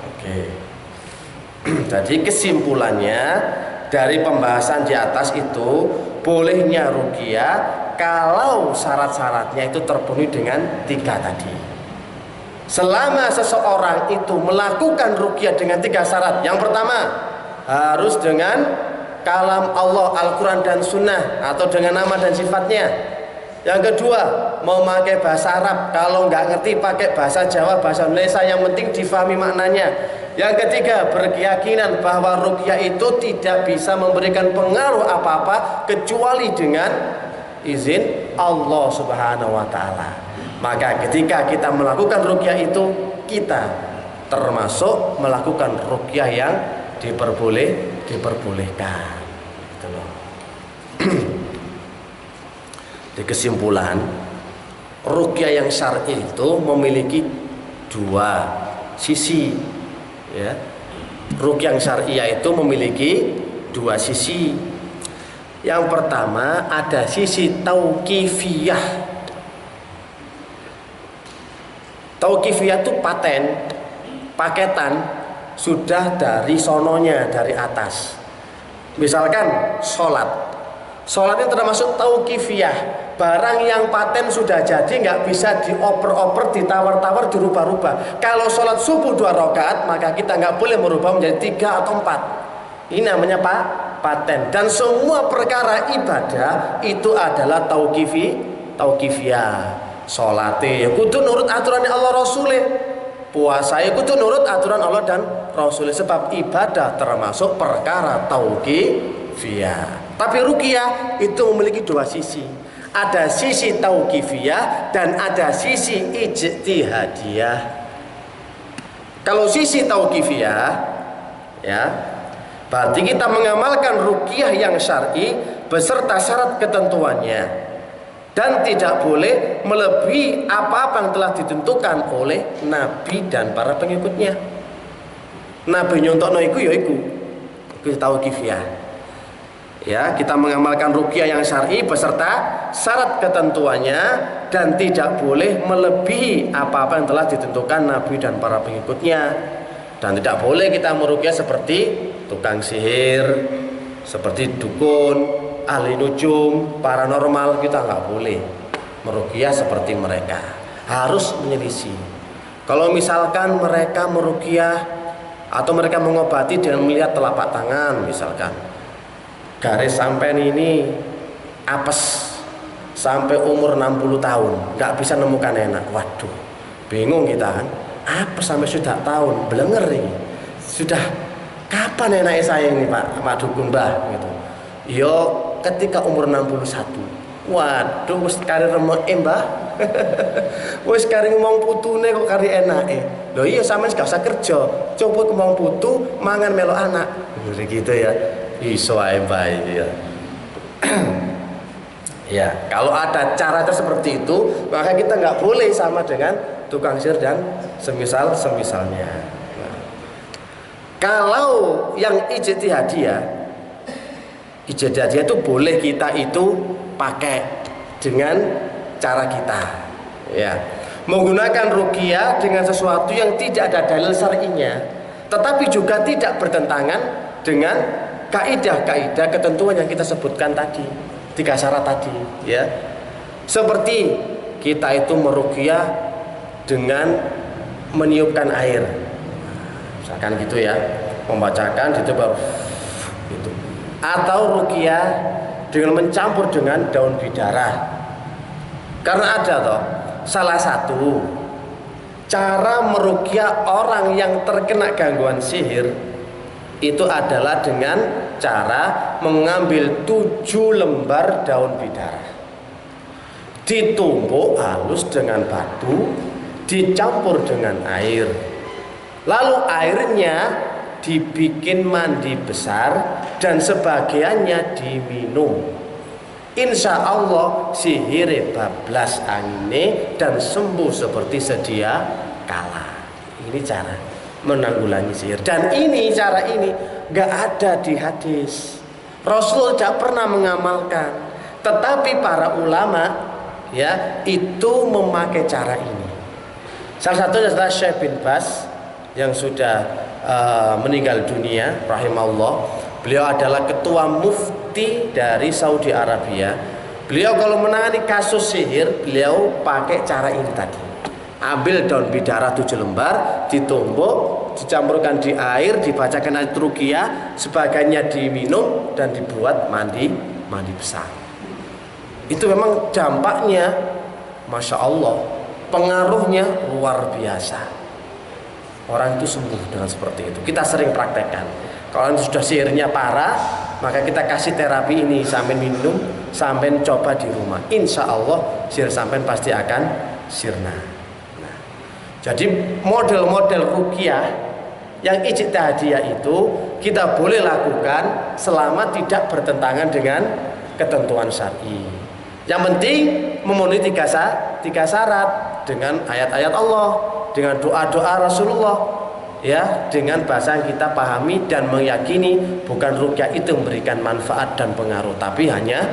Oke. Jadi kesimpulannya dari pembahasan di atas itu, bolehnya ruqyah kalau syarat-syaratnya itu terpenuhi dengan 3 tadi. Selama seseorang itu melakukan ruqyah dengan 3 syarat. Yang pertama, harus dengan kalam Allah, Al-Quran dan Sunnah, atau dengan nama dan sifatnya. Yang kedua, memakai bahasa Arab. Kalau nggak ngerti pakai bahasa Jawa, bahasa Indonesia, yang penting difahami maknanya. Yang ketiga, berkeyakinan bahwa ruqyah itu tidak bisa memberikan pengaruh apa-apa kecuali dengan izin Allah Subhanahu wa taala. Maka ketika kita melakukan ruqyah itu, kita termasuk melakukan ruqyah yang diperbolehkan. Gitu loh. Di kesimpulan, ruqyah yang syar'i itu memiliki 2 sisi, ya. Ruqyah yang syar'iyah itu memiliki 2 sisi. Yang pertama ada sisi tauqifiyah. Tauqifiyah itu paketan sudah dari sononya, dari atas. Misalkan sholat itu termasuk tauqifiyah. Barang yang paten sudah jadi, nggak bisa dioper-oper, ditawar-tawar, dirubah-rubah. Kalau sholat subuh 2 rakaat, maka kita nggak boleh merubah menjadi 3 atau 4. Ini namanya paten. Dan semua perkara ibadah itu adalah tauqifiyah. Sholatnya kudu nurut aturan Allah Rasulnya. Puasa ya kudu nurut aturan Allah dan Rasulnya. Sebab ibadah termasuk perkara tauqifiyah. Tapi ruqyah itu memiliki 2 sisi. Ada sisi tauqifiyah dan ada sisi ijtihadiyah. Kalau sisi tauqifiyah, ya, berarti kita mengamalkan ruqyah yang syar'i beserta syarat ketentuannya dan tidak boleh melebihi apa-apa yang telah ditentukan oleh Nabi dan para pengikutnya. Nabi nyontokno iku ya iku tauqifiyah. Ya, kita mengamalkan ruqyah yang syar'i beserta syarat ketentuannya dan tidak boleh melebihi apa-apa yang telah ditentukan Nabi dan para pengikutnya. Dan tidak boleh kita meruqyah seperti tukang sihir, seperti dukun, ahli nujum, paranormal. Kita nggak boleh meruqyah seperti mereka. Harus menyelisih. Kalau misalkan mereka meruqyah atau mereka mengobati dengan melihat telapak tangan, misalkan garis sampean ini apes sampai umur 60 tahun nggak bisa nemukan enak. Waduh, bingung kita kan, apes sampai sudah tahun, belenger ini sudah kapan enaknya saya ini Pak Dukun Mbah gitu. Yo ketika umur 61. Waduh, wis kari remek Mbah. Wis kari ngomong putune kok kari enake. Lho iya sampean gak usah kerja, coba ngomong putu mangan melo anak. Gitu ya. Iso ae Mbah iki ya. Ya, kalau ada cara seperti itu, maka kita nggak boleh sama dengan tukang sihir dan semisalnya. Nah, kalau yang ijtihadiyah itu boleh kita itu pakai dengan cara kita, ya, menggunakan ruqyah dengan sesuatu yang tidak ada dalil syar'inya, tetapi juga tidak bertentangan dengan kaidah-kaidah ketentuan yang kita sebutkan tadi, 3 syarat tadi, ya. Seperti kita itu meruqyah dengan meniupkan air, misalkan gitu ya, membacakan itu baru gitu. Atau ruqyah dengan mencampur dengan daun bidara. Karena ada toh salah satu cara meruqyah orang yang terkena gangguan sihir itu adalah dengan cara mengambil 7 lembar daun bidara, ditumbuk halus dengan batu, dicampur dengan air, lalu airnya dibikin mandi besar dan sebagiannya diminum. Insya Allah sihir bablas angine dan sembuh seperti sedia kala. Ini cara menanggulangi sihir, dan ini cara ini nggak ada di hadis. Rasul tidak pernah mengamalkan, tetapi para ulama ya itu memakai cara ini. Salah satunya adalah Syekh bin Baz yang sudah meninggal dunia rahimahullah. Beliau adalah ketua mufti dari Saudi Arabia. Beliau kalau menangani kasus sihir, beliau pakai cara ini tadi. Ambil daun bidara 7 lembar, ditumbuk, dicampurkan di air, dibacakan ayat ruqyah, sebagainya diminum dan dibuat mandi besar. Itu memang dampaknya, masya Allah, pengaruhnya luar biasa. Orang itu sembuh dengan seperti itu. Kita sering praktekkan. Kalau sudah sihirnya parah, maka kita kasih terapi ini sampai minum, sampai coba di rumah. Insya Allah sihir sampai pasti akan sirna. Nah, jadi model-model ruqyah yang ijtihadiyah itu kita boleh lakukan selama tidak bertentangan dengan ketentuan syar'i. Yang penting memenuhi tiga syarat dengan ayat-ayat Allah, dengan doa-doa Rasulullah, ya, dengan bahasa yang kita pahami dan meyakini bukan ruqyah itu memberikan manfaat dan pengaruh, tapi hanya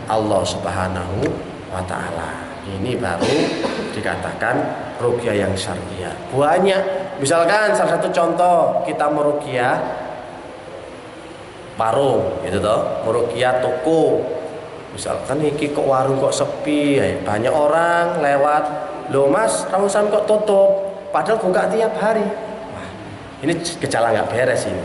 Allah Subhanahu wa taala. Ini baru dikatakan ruqyah yang syariah. Banyak, misalkan salah satu contoh kita meruqyah warung, gitu toh, meruqyah toko. Misalkan iki kok warung kok sepi, banyak orang lewat. Loh Mas, rawusan kok tutup? Padahal buka tiap hari. Wah, ini gejala nggak beres ini.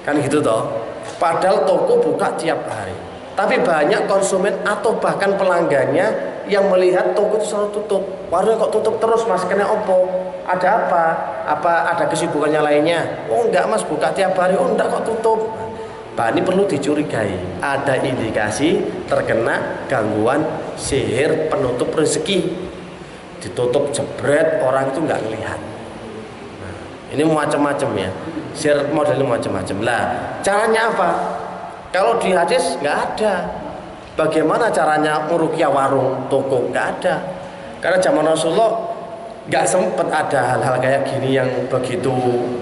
Kan gitu toh. Padahal toko buka tiap hari. Tapi banyak konsumen atau bahkan pelanggannya yang melihat toko itu selalu tutup. Warung kok tutup terus Mas, kena opo? Ada apa? Apa ada kesibukannya lainnya? Oh enggak Mas, buka tiap hari. Oh enggak kok tutup. Nah, ini perlu dicurigai. Ada indikasi terkena gangguan sihir penutup rezeki. Ditutup jebret, orang itu nggak ngelihat. Nah, ini macam-macam ya. Sihir modelnya macam-macam. Lah, caranya apa? Kalau di hadis nggak ada. Bagaimana caranya meruqyah warung, toko? Nggak ada. Karena zaman Rasulullah nggak sempat ada hal-hal kayak gini yang begitu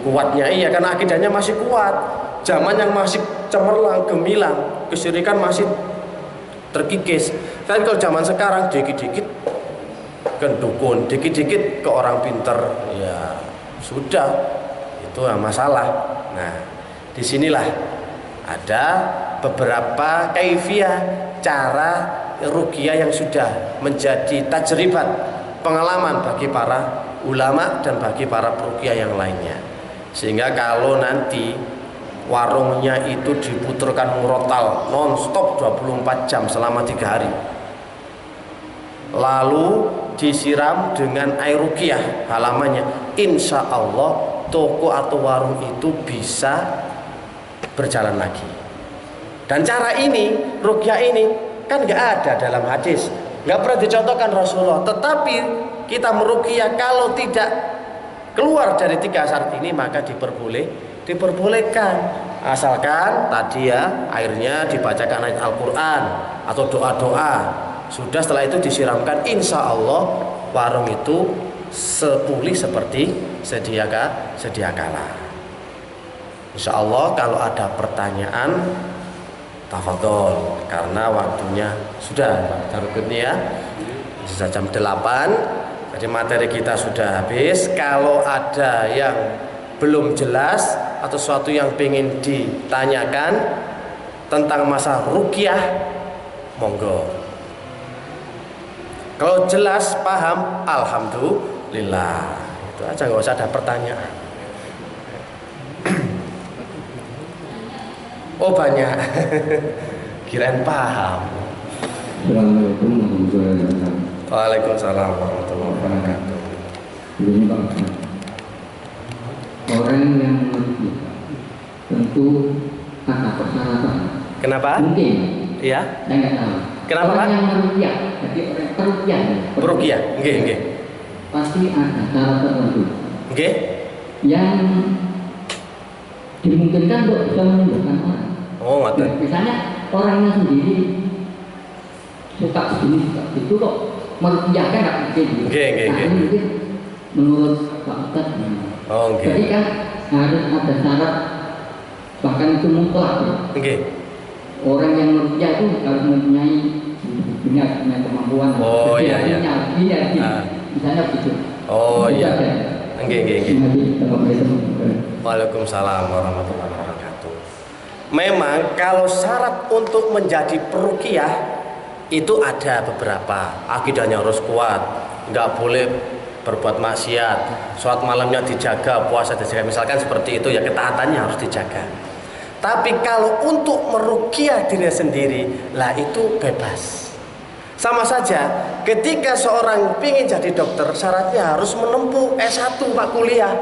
kuatnya. Iya, karena akidahnya masih kuat. Zaman yang masih cemerlang, gemilang, kesyirikan masih terkikis. Tapi kalau zaman sekarang dikit-dikit ke dukun, dikit-dikit ke orang pinter, ya sudah, itu masalah. Nah, disinilah ada beberapa kaifiyah cara ruqyah yang sudah menjadi tajribat, pengalaman bagi para ulama dan bagi para peruqyah yang lainnya. Sehingga kalau nanti warungnya itu diputarkan murotal non-stop 24 jam selama 3 hari, lalu disiram dengan air ruqyah halamannya, insya Allah toko atau warung itu bisa berjalan lagi. Dan cara ini, ruqyah ini kan nggak ada dalam hadis, nggak pernah dicontohkan Rasulullah. Tetapi kita meruqyah kalau tidak keluar dari 3 syarat ini maka diperbolehkan, asalkan tadi ya airnya dibacakan ayat Al-Quran atau doa-doa. Sudah, setelah itu disiramkan, insya Allah warung itu sepulih seperti sedia kala. Insya Allah kalau ada pertanyaan, tafadhol, karena waktunya sudah berikutnya ya, sudah jam 8. Jadi materi kita sudah habis. Kalau ada yang belum jelas atau sesuatu yang ingin ditanyakan tentang masa ruqyah, monggo. Kalau jelas, paham, alhamdulillah. Itu aja, nggak usah ada pertanyaan. Oh banyak. Kirain paham. Assalamualaikum warahmatullahi wabarakatuh. Waalaikumsalam warahmatullahi wabarakatuh. Begini Pak Ustaz, orang yang meruqyah tentu ada persyaratan. Kenapa? Mungkin. Iya. Saya nggak tahu. Kenapa, orang Pak? yang meruqyah, jadi orang peruqyah. Beruqyah, nggih. Pasti ada syarat tertentu. Nggih. Yang dimungkinkan untuk bisa menyembuhkan orang. Oh, ngoten. Misalnya orangnya sendiri suka begini, suka gitu kok meruqyah kan nggak mungkin. Nggih. Nah, ini mungkin menurut Pak Ustaz. Oh, nggih. Jadi kan harus ada syarat, bahkan itu mutlak ya. Nggih. Orang yang meruqyah itu harus mempunyai kemampuan. Oh, iya. Misalnya begitu. Oh Itu iya. saja. Nggih. Nanti kita memberi teman. Waalaikumsalam warahmatullahi wabarakatuh. Memang kalau syarat untuk menjadi peruqyah itu ada beberapa. Akidahnya harus kuat, nggak boleh berbuat maksiat, sholat malamnya dijaga, puasa dijaga, misalkan seperti itu ya, ketaatannya harus dijaga. Tapi kalau untuk meruqyah diri sendiri, lah itu bebas. Sama saja ketika seorang ingin jadi dokter, syaratnya harus menempuh S1 Pak kuliah.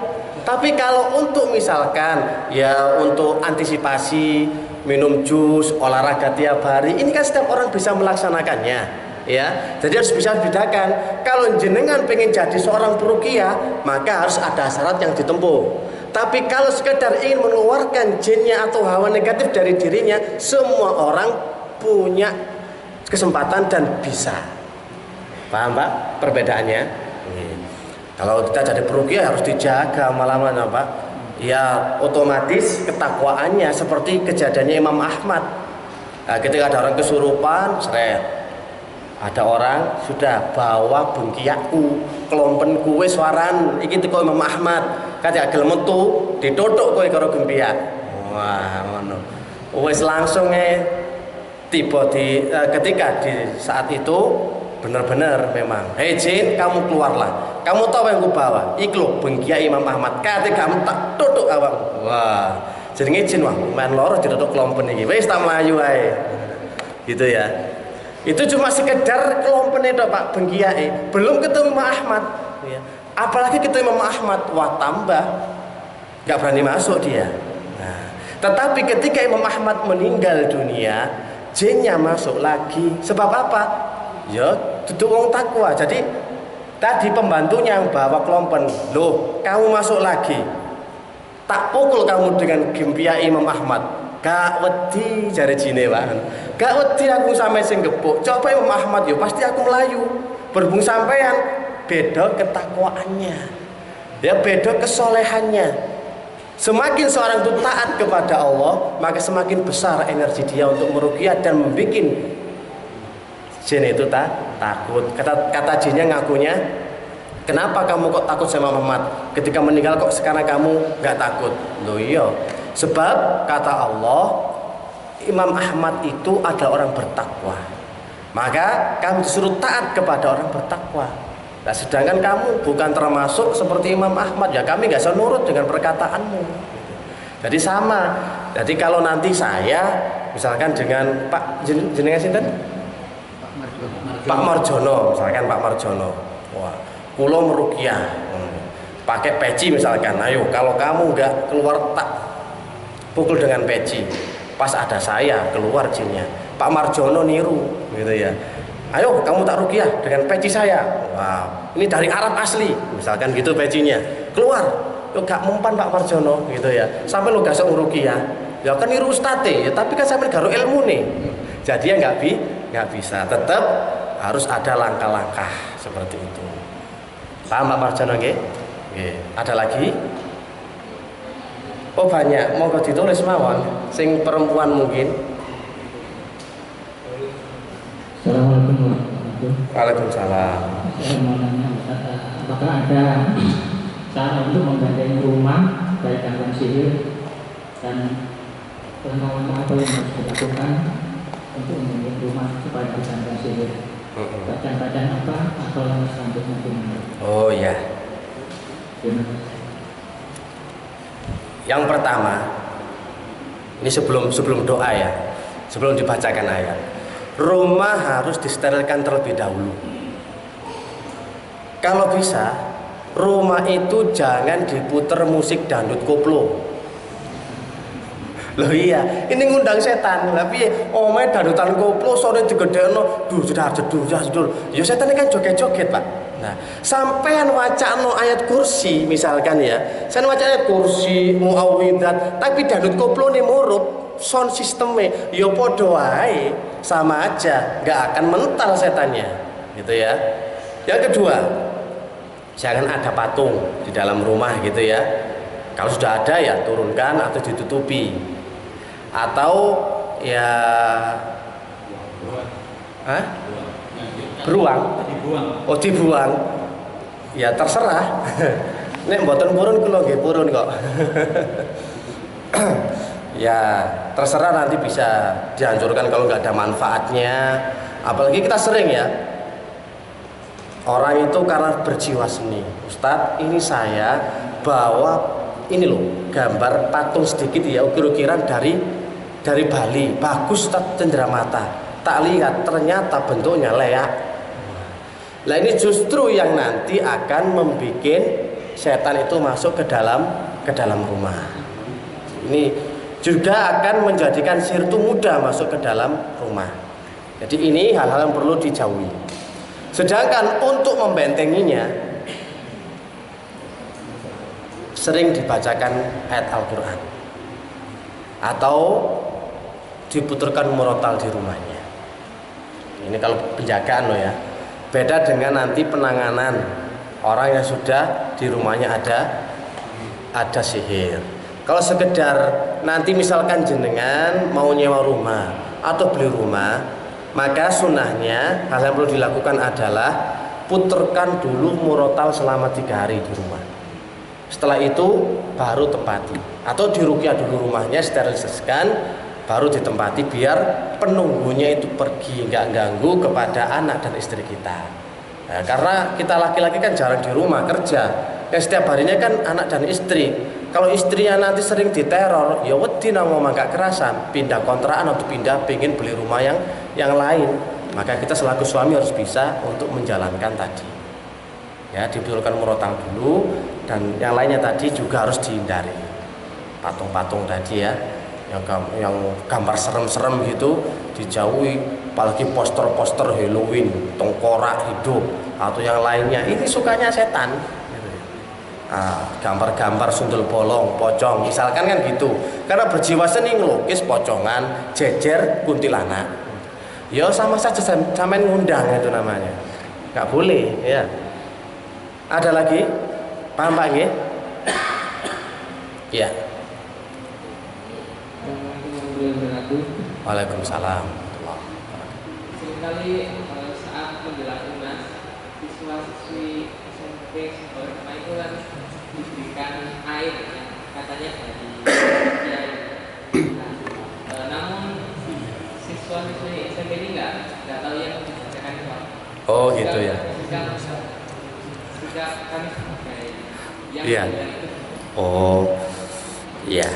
Tapi kalau untuk misalkan ya untuk antisipasi, minum jus, olahraga tiap hari, ini kan setiap orang bisa melaksanakannya, ya. Jadi harus bisa bedakan. Kalau jenengan pengen jadi seorang peruqyah, maka harus ada syarat yang ditempuh. Tapi kalau sekedar ingin mengeluarkan jinnya atau hawa negatif dari dirinya, semua orang punya kesempatan dan bisa. Paham Pak perbedaannya? Kalau kita jadi peruqyah harus dijaga malam-malam Pak. Ya otomatis ketakwaannya seperti kejadiannya Imam Ahmad. Nah, ketika ada orang kesurupan, seret. Ada orang sudah bawa bengkiakku, kelompenku wis waran iki teko Imam Ahmad. Kadang gelem metu, ditothok kowe karo gempia. Wah, ngono. Wis langsung tiba di ketika di saat itu benar-benar memang, hei jin, kamu keluarlah. Kamu tahu yang ku bawa? Iku bengkia Imam Ahmad. Kate kamu tak tutuk awak. Wah, jenenge jin wah, main loro ditutuk kelompen iki. Wis tak mlayu ae. Gitu ya. Itu cuma sekedar kelompoknya tok Pak bengkiae. Belum ketemu Imam Ahmad, ya. Apalagi ketemu Imam Ahmad, wah tambah nggak berani masuk dia. Nah, tetapi ketika Imam Ahmad meninggal dunia, jinnya masuk lagi. Sebab apa? Ya, duduk wong takwa. Jadi tadi pembantunya yang bawa kelompen, loh kamu masuk lagi, tak pukul kamu dengan gempia Imam Ahmad. Gak wedi jare jine Pak. Gak wedi aku sampai sing gepuk. Coba Imam Ahmad yo pasti aku melayu. Berhubung sampean beda ketakwaannya. Ya beda kesolehannya. Semakin seorang itu taat kepada Allah, maka semakin besar energi dia untuk meruqyah dan membuat jin itu takut. Kata jinnya ngakunya, kenapa kamu kok takut sama Muhammad? Ketika meninggal kok sekarang kamu gak takut? Loh iya, sebab kata Allah, Imam Ahmad itu adalah orang bertakwa. Maka kamu disuruh taat kepada orang bertakwa. Nah, sedangkan kamu bukan termasuk seperti Imam Ahmad, ya kami gak bisa nurut dengan perkataanmu. Jadi sama. Jadi kalau nanti saya misalkan dengan Pak jenengan sinten? Pak Marjono, misalkan Pak Marjono. Wah, kula meruqyah. Pakai peci misalkan. Ayo, kalau kamu nggak keluar tak pukul dengan peci. Pas ada saya keluar jinnya. Pak Marjono niru, gitu ya. Ayo, kamu tak ruqyah dengan peci saya. Wah, ini dari Arab asli, misalkan gitu pecinya. Keluar, yo gak mempan Pak Marjono, gitu ya. Sampai lo gak sok ruqyah. Ya kan niru ustate, ya tapi kan sampai garo ilmu nih. Jadi ya nggak bisa. Tetap harus ada langkah-langkah seperti itu. Paham Pak Marjono nggih? Nggih. Ada lagi? Oh banyak, monggo ditulis mawon. Sing perempuan mungkin. Assalamualaikum warahmatullahi wabarakatuh. Waalaikumsalam. Saya mau nanya, apakah ada cara untuk menggandeng rumah baik gangguan sihir dan langkah-langkah apa yang harus dilakukan untuk membuat rumah supaya digangguan sihir? Bacaan-bacaan apa atau yang selanjutnya gimana? Oh ya. Yang pertama, ini sebelum doa ya, sebelum dibacakan ayat, rumah harus disterilkan terlebih dahulu. Kalau bisa, rumah itu jangan diputer musik dangdut koplo. Loh iya, ini ngundang setan. Tapi omae dangdutan koplo sore digedhekno, duh jedar jedur. Ya setan ini kan joget-joget, Pak. Nah, sampean wacana ayat kursi misalkan ya. Saya waca ayat kursi, muawwidzat, tapi dangdut koplo nih murup sound sistemnya ya padha wae, sama aja, nggak akan mental setannya. Gitu ya. Yang kedua, jangan ada patung di dalam rumah gitu ya. Kalau sudah ada ya turunkan atau ditutupi. Atau ya beruang. Oh dibuang. Ya terserah. Nek mboten purun kula nggih purun kok. ya terserah nanti bisa dihancurkan kalau nggak ada manfaatnya. Apalagi kita sering ya, orang itu karena berjiwa seni, Ustadz ini saya bawa ini loh gambar patung sedikit ya, ukir-ukiran dari Bali, bagus Ustadz, cenderamata, tak lihat ternyata bentuknya leak. Nah ini justru yang nanti akan membuat setan itu masuk ke dalam rumah. Ini juga akan menjadikan sihir itu mudah masuk ke dalam rumah. Jadi ini hal-hal yang perlu dijauhi. Sedangkan untuk membentenginya, sering dibacakan ayat Al-Quran atau diputarkan murotal di rumahnya. Ini kalau penjagaan loh ya. Beda dengan nanti penanganan orang yang sudah di rumahnya ada sihir. Kalau sekedar nanti misalkan jenengan mau nyewa rumah atau beli rumah, maka sunnahnya hal yang perlu dilakukan adalah puterkan dulu murotal selama 3 hari di rumah. Setelah itu baru tempati, atau diruqyah dulu rumahnya, sterilisasikan, baru ditempati biar penunggunya itu pergi, nggak ganggu kepada anak dan istri kita. Nah, karena kita laki-laki kan jarang di rumah kerja, yang setiap harinya kan anak dan istri. Kalau istrinya nanti sering diteror, ya wedi ngomong gak kerasan, pindah kontrakan atau pindah pengen beli rumah yang lain. Maka kita selaku suami harus bisa untuk menjalankan tadi. Ya, dibetulkan murotal dulu, dan yang lainnya tadi juga harus dihindari. Patung-patung tadi ya, yang gambar serem-serem gitu dijauhi, apalagi poster-poster Halloween, tengkorak hidup atau yang lainnya, ini sukanya setan. Gambar-gambar sundel bolong, pocong, misalkan kan gitu. Karena berjiwa seni ngelukis pocongan, jejer, kuntilanak. Ya sama saja sampean ngundang itu namanya. Nggak boleh ya. Ada lagi? Paham Pak nggih? Ya. Waalaikumsalam. Seringkali saat menjelang UNAS, siswa-siswi SMP SMA itu kan diberikan air ya, katanya dari kiai. Namun siswa-siswi SMP ini nggak tahu yang dibacakan itu. Oh gitu ya. Jika kami sebagai yang Iya. itu. Oh iya.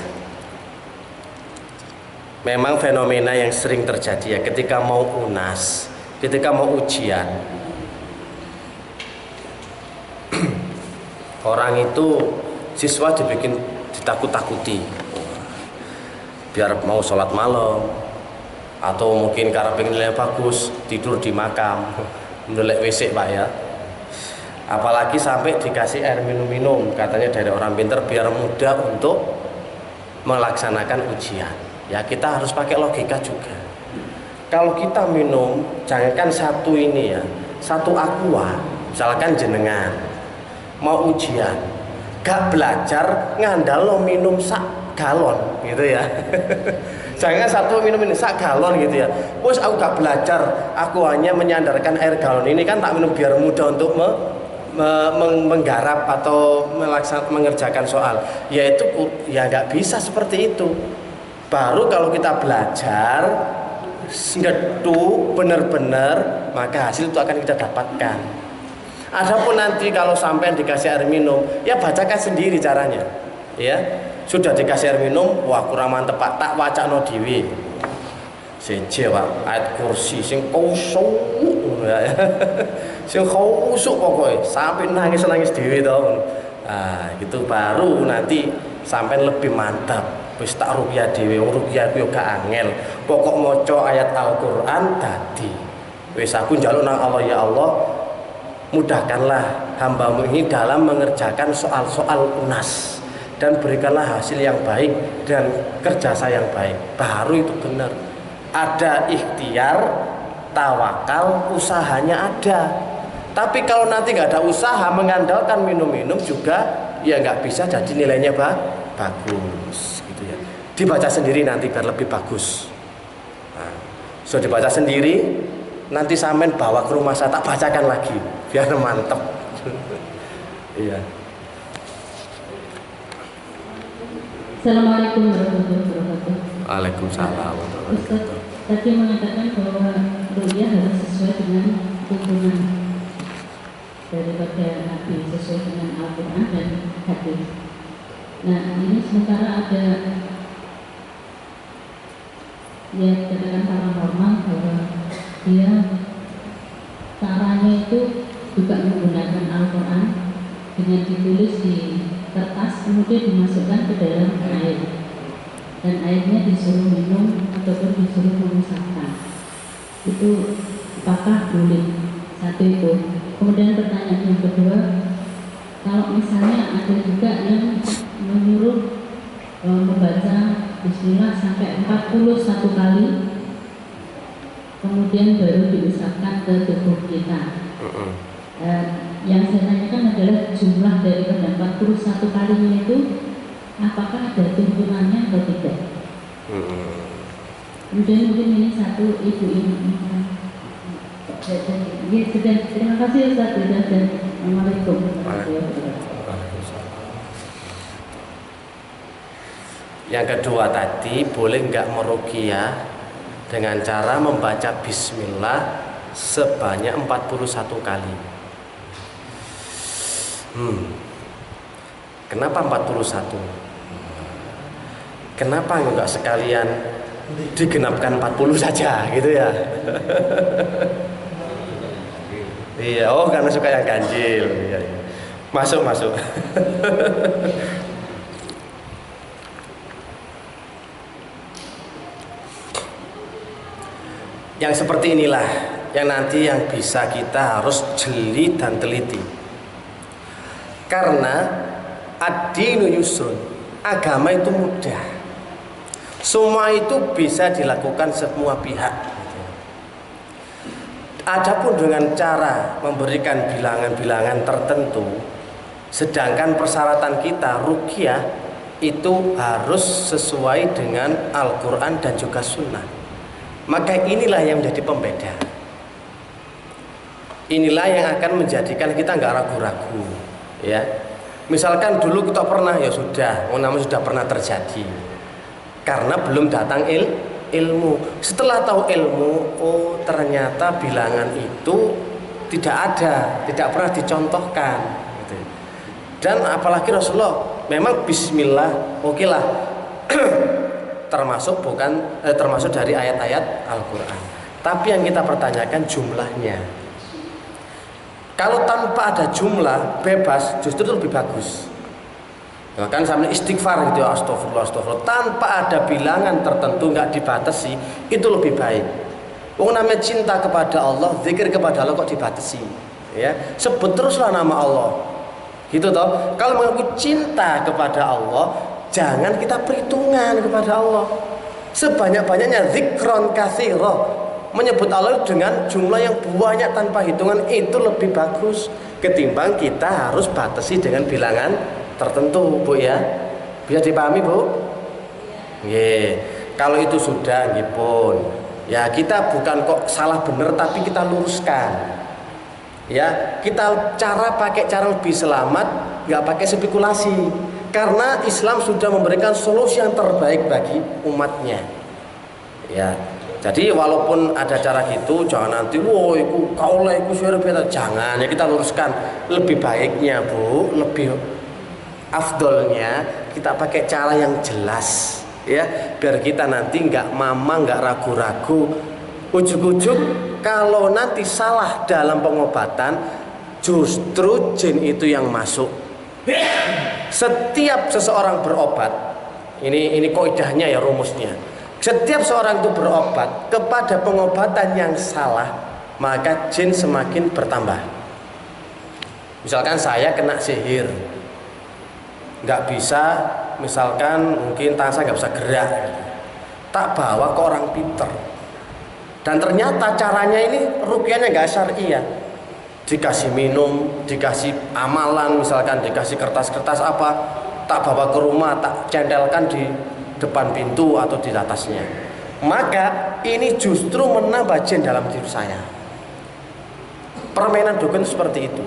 Memang fenomena yang sering terjadi ya ketika mau UNAS, ketika mau ujian, orang itu siswa dibikin ditakut-takuti, biar mau sholat malam, atau mungkin karena pengen nilai bagus tidur di makam, mendelek WC Pak ya. Apalagi sampai dikasih air minum-minum, katanya dari orang pintar biar mudah untuk melaksanakan ujian. Ya kita harus pakai logika juga. Kalau kita minum, jangankan satu ini ya, satu aqua, misalkan jenengan mau ujian, gak belajar ngandal lo minum sak galon gitu ya. Jangan satu minum ini sak galon gitu ya. Wes aku gak belajar, aku hanya menyandarkan air galon ini kan tak minum biar mudah untuk menggarap atau mengerjakan soal. Yaitu ya nggak bisa seperti itu. Baru kalau kita belajar ngedu benar-benar, maka hasil itu akan kita dapatkan. Adapun nanti kalau sampai dikasih air minum, ya bacakan sendiri caranya. Ya, sudah dikasih air minum, wah kurang mantep Pak, tak wacana dhewe. Seje Pak, ayat kursi sing kosong ya. Sing khusuk pokoknya sampai nangis dhewe to. Nah, itu baru nanti sampai lebih mantap. Wis tak ruqyah dhewe, ruqyah ku yo gak angel. Pokok maca ayat Al-Qur'an dadi. Wis aku njaluk nang Allah, ya Allah, mudahkanlah hamba-Mu ini dalam mengerjakan soal-soal UNAS dan berikanlah hasil yang baik dan kerja saya yang baik. Baru itu benar. Ada ikhtiar, tawakal, usahanya ada. Tapi kalau nanti nggak ada usaha, mengandalkan minum-minum juga, ya nggak bisa jadi nilainya bagus gitu ya. Dibaca sendiri nanti biar lebih bagus. Nah, sudah dibaca sendiri, nanti sampean bawa ke rumah saya tak bacakan lagi biar mantep. Iya. Assalamualaikum warahmatullahi wabarakatuh. Waalaikumsalam. Ustaz tadi mengatakan bahwa ru'yah harus sesuai dengan tuntunan daripada Nabi, sesuai dengan Al-Quran dan hadis. Nah, ini sementara ada ya katakan paranormal bahwa dia caranya itu juga menggunakan Al-Quran dengan ditulis di kertas kemudian dimasukkan ke dalam air dan airnya disuruh minum ataupun disuruh memusatkan. Itu apakah boleh? Satu itu. Kemudian pertanyaan yang kedua, kalau misalnya ada juga yang menyuruh membaca Bismillah sampai 41 kali kemudian baru diusapkan ke tubuh kita. Yang saya tanyakan adalah jumlah daripada 41 kalinya itu apakah ada tuntunannya atau tidak? Kemudian mungkin ini satu ibu ini. Ya, sudah. Terima kasih Ustaz. Assalamualaikum. Yang kedua tadi, boleh nggak meruqyah dengan cara membaca Bismillah sebanyak 41 kali. Kenapa 41? Kenapa enggak sekalian digenapkan 40 saja gitu ya? Iya, oh karena suka yang ganjil. Iya. Masuk. Yang seperti inilah yang nanti yang bisa kita harus jeli dan teliti. Karena ad-dinu yusrun, agama itu mudah. Semua itu bisa dilakukan semua pihak. Adapun dengan cara memberikan bilangan-bilangan tertentu, sedangkan persyaratan kita ruqyah itu harus sesuai dengan Al-Quran dan juga Sunnah. Maka inilah yang menjadi pembeda. Inilah yang akan menjadikan kita nggak ragu-ragu, ya. Misalkan dulu kita pernah, ya sudah, namanya sudah pernah terjadi. Karena belum datang ilmu. Setelah tahu ilmu, oh ternyata bilangan itu tidak ada, tidak pernah dicontohkan. Gitu. Dan apalagi Rasulullah, memang Bismillah, oke lah. termasuk dari ayat-ayat Al-Quran. Tapi yang kita pertanyakan jumlahnya. Kalau tanpa ada jumlah bebas, justru itu lebih bagus. Ya, kan sambil istighfar gitu ya, astagfirullah. Tanpa ada bilangan tertentu, nggak dibatasi, itu lebih baik. Namanya cinta kepada Allah, zikir kepada Allah kok dibatasi? Ya, sebut teruslah nama Allah. Gitu toh. Kalau mengaku cinta kepada Allah, jangan kita perhitungan kepada Allah. Sebanyak-banyaknya zikron katsira, menyebut Allah dengan jumlah yang banyak tanpa hitungan, itu lebih bagus ketimbang kita harus batasi dengan bilangan tertentu, Bu ya. Bisa dipahami, Bu? Nggih. Kalau itu sudah nggih pun. Ya, kita bukan kok salah benar tapi kita luruskan. Ya, kita pakai cara lebih selamat, nggak pakai spekulasi. Karena Islam sudah memberikan solusi yang terbaik bagi umatnya. Ya, jadi walaupun ada cara gitu, jangan nanti, iku kaulah iku suara beda. Jangan, ya kita luruskan. Lebih baiknya, Bu, lebih afdolnya kita pakai cara yang jelas, ya, biar kita nanti nggak ragu-ragu. Ujuk-ujuk kalau nanti salah dalam pengobatan, justru jin itu yang masuk. Setiap seseorang berobat, ini kaidahnya ya, rumusnya. Setiap seorang itu berobat kepada pengobatan yang salah, maka jin semakin bertambah. Misalkan saya kena sihir, nggak bisa, misalkan mungkin tangan saya nggak bisa gerak, tak bawa ke orang pinter. Dan ternyata caranya ini ruqyahnya nggak syar'iyah. Dikasih minum, dikasih amalan, misalkan dikasih kertas-kertas apa, tak bawa ke rumah, tak centelkan di depan pintu atau di atasnya. Maka ini justru menambah jin dalam diri saya. Permainan dukun seperti itu.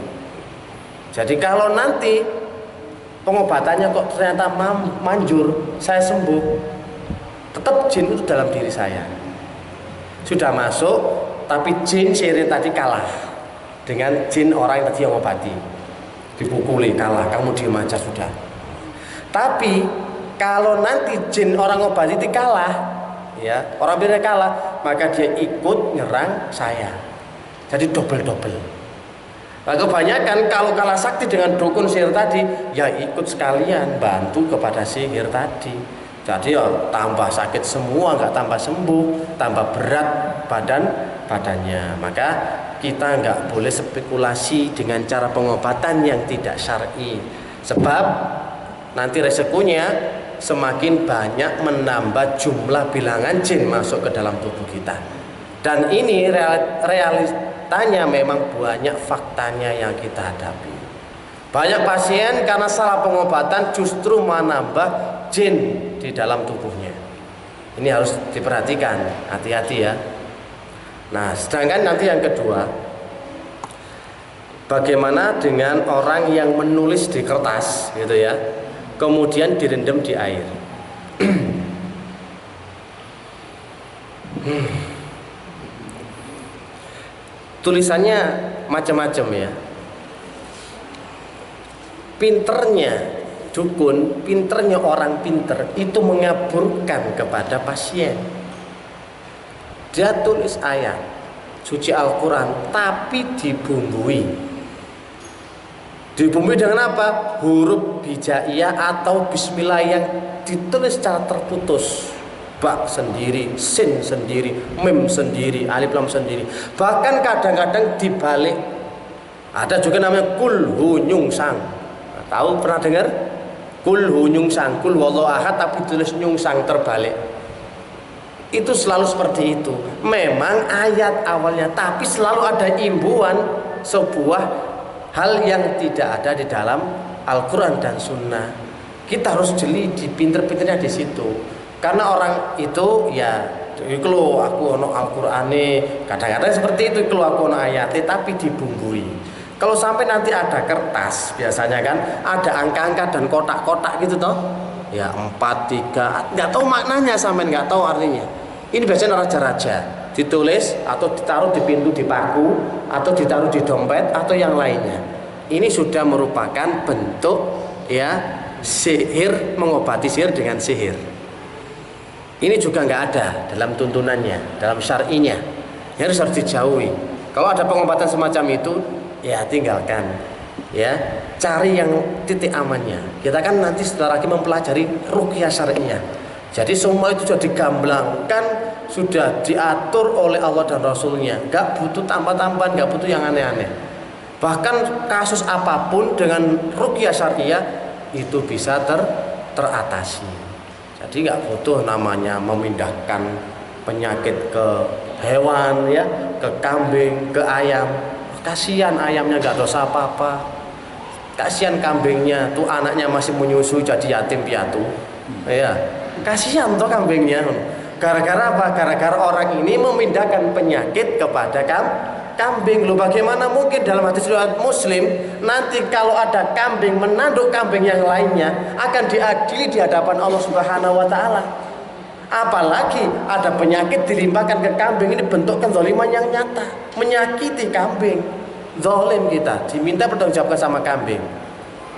Jadi kalau nanti pengobatannya kok ternyata manjur, saya sembuh, tetap jin itu dalam diri saya sudah masuk, tapi jin sihir tadi kalah dengan jin orang yang tadi yang ngobati, dipukuli, kalah, kamu diam aja sudah. Tapi kalau nanti jin orang ngobati itu kalah, ya orang biasa kalah, maka dia ikut nyerang saya, jadi double. Nah, kebanyakan kalau kalah sakti dengan dukun sihir tadi, ya ikut sekalian bantu kepada sihir tadi. Jadi ya tambah sakit semua, nggak tambah sembuh, tambah berat badannya. Maka kita nggak boleh spekulasi dengan cara pengobatan yang tidak syar'i. Sebab nanti resikonya semakin banyak menambah jumlah bilangan jin masuk ke dalam tubuh kita. Dan ini realitanya memang banyak faktanya yang kita hadapi. Banyak pasien karena salah pengobatan justru menambah jin di dalam tubuhnya. Ini harus diperhatikan, hati-hati ya. Nah, sedangkan nanti yang kedua, bagaimana dengan orang yang menulis di kertas gitu ya, kemudian direndam di air. Tulisannya macam-macam ya. Pinternya dukun, pinternya orang pinter itu mengaburkan kepada pasien. Dia tulis ayat suci Al-Quran tapi dibumbui. Dibumbui dengan apa? Huruf hijaiyah atau bismillah yang ditulis secara terputus. Ba sendiri, sin sendiri, mim sendiri, alif lam sendiri. Bahkan kadang-kadang dibalik. Ada juga namanya kul hu nyung sang. Tahu, pernah dengar? Kul hu nyung sang, kul wallahu ahad tapi tulis nyung sang terbalik. Itu selalu seperti itu. Memang ayat awalnya, tapi selalu ada imbuhan sebuah hal yang tidak ada di dalam Al-Quran dan Sunnah. Kita harus jeli di pinter-pinternya di situ. Karena orang itu ya, itu loh aku ono Al-Qur'ane, kadang-kadang seperti itu, kalau aku ono ayatnya tapi dibumbui. Kalau sampai nanti ada kertas, biasanya kan ada angka-angka dan kotak-kotak gitu toh. Ya 4, 3, nggak tahu maknanya, sampai nggak tahu artinya. Ini biasanya raja-raja, ditulis atau ditaruh di pintu, di paku, atau ditaruh di dompet atau yang lainnya. Ini sudah merupakan bentuk ya sihir, mengobati sihir dengan sihir. Ini juga nggak ada dalam tuntunannya, dalam syar'inya. Harus dijauhi. Kalau ada pengobatan semacam itu, ya tinggalkan. Ya, cari yang titik amannya. Kita kan nanti setelah lagi mempelajari ruqyah syar'iyah. Jadi semua itu sudah digamblangkan, sudah diatur oleh Allah dan Rasulnya. Nggak butuh tambah-tambahan, nggak butuh yang aneh-aneh. Bahkan kasus apapun dengan ruqyah syar'iyah itu bisa teratasi. Jadi nggak butuh namanya memindahkan penyakit ke hewan ya, ke kambing, ke ayam. Kasihan ayamnya nggak dosa apa-apa. Kasihan kambingnya tuh anaknya masih menyusui jadi yatim piatu. Ya, kasihan tuh kambingnya. Gara-gara apa? Gara-gara orang ini memindahkan penyakit kepada kambing. Loh, bagaimana mungkin dalam hadis riwayat Muslim nanti kalau ada kambing menanduk kambing yang lainnya akan diadili di hadapan Allah Subhanahu wa taala. Apalagi ada penyakit dilimpahkan ke kambing, ini bentuk kezaliman yang nyata, menyakiti kambing. Zalim kita, diminta bertanggungjawabkan sama kambing.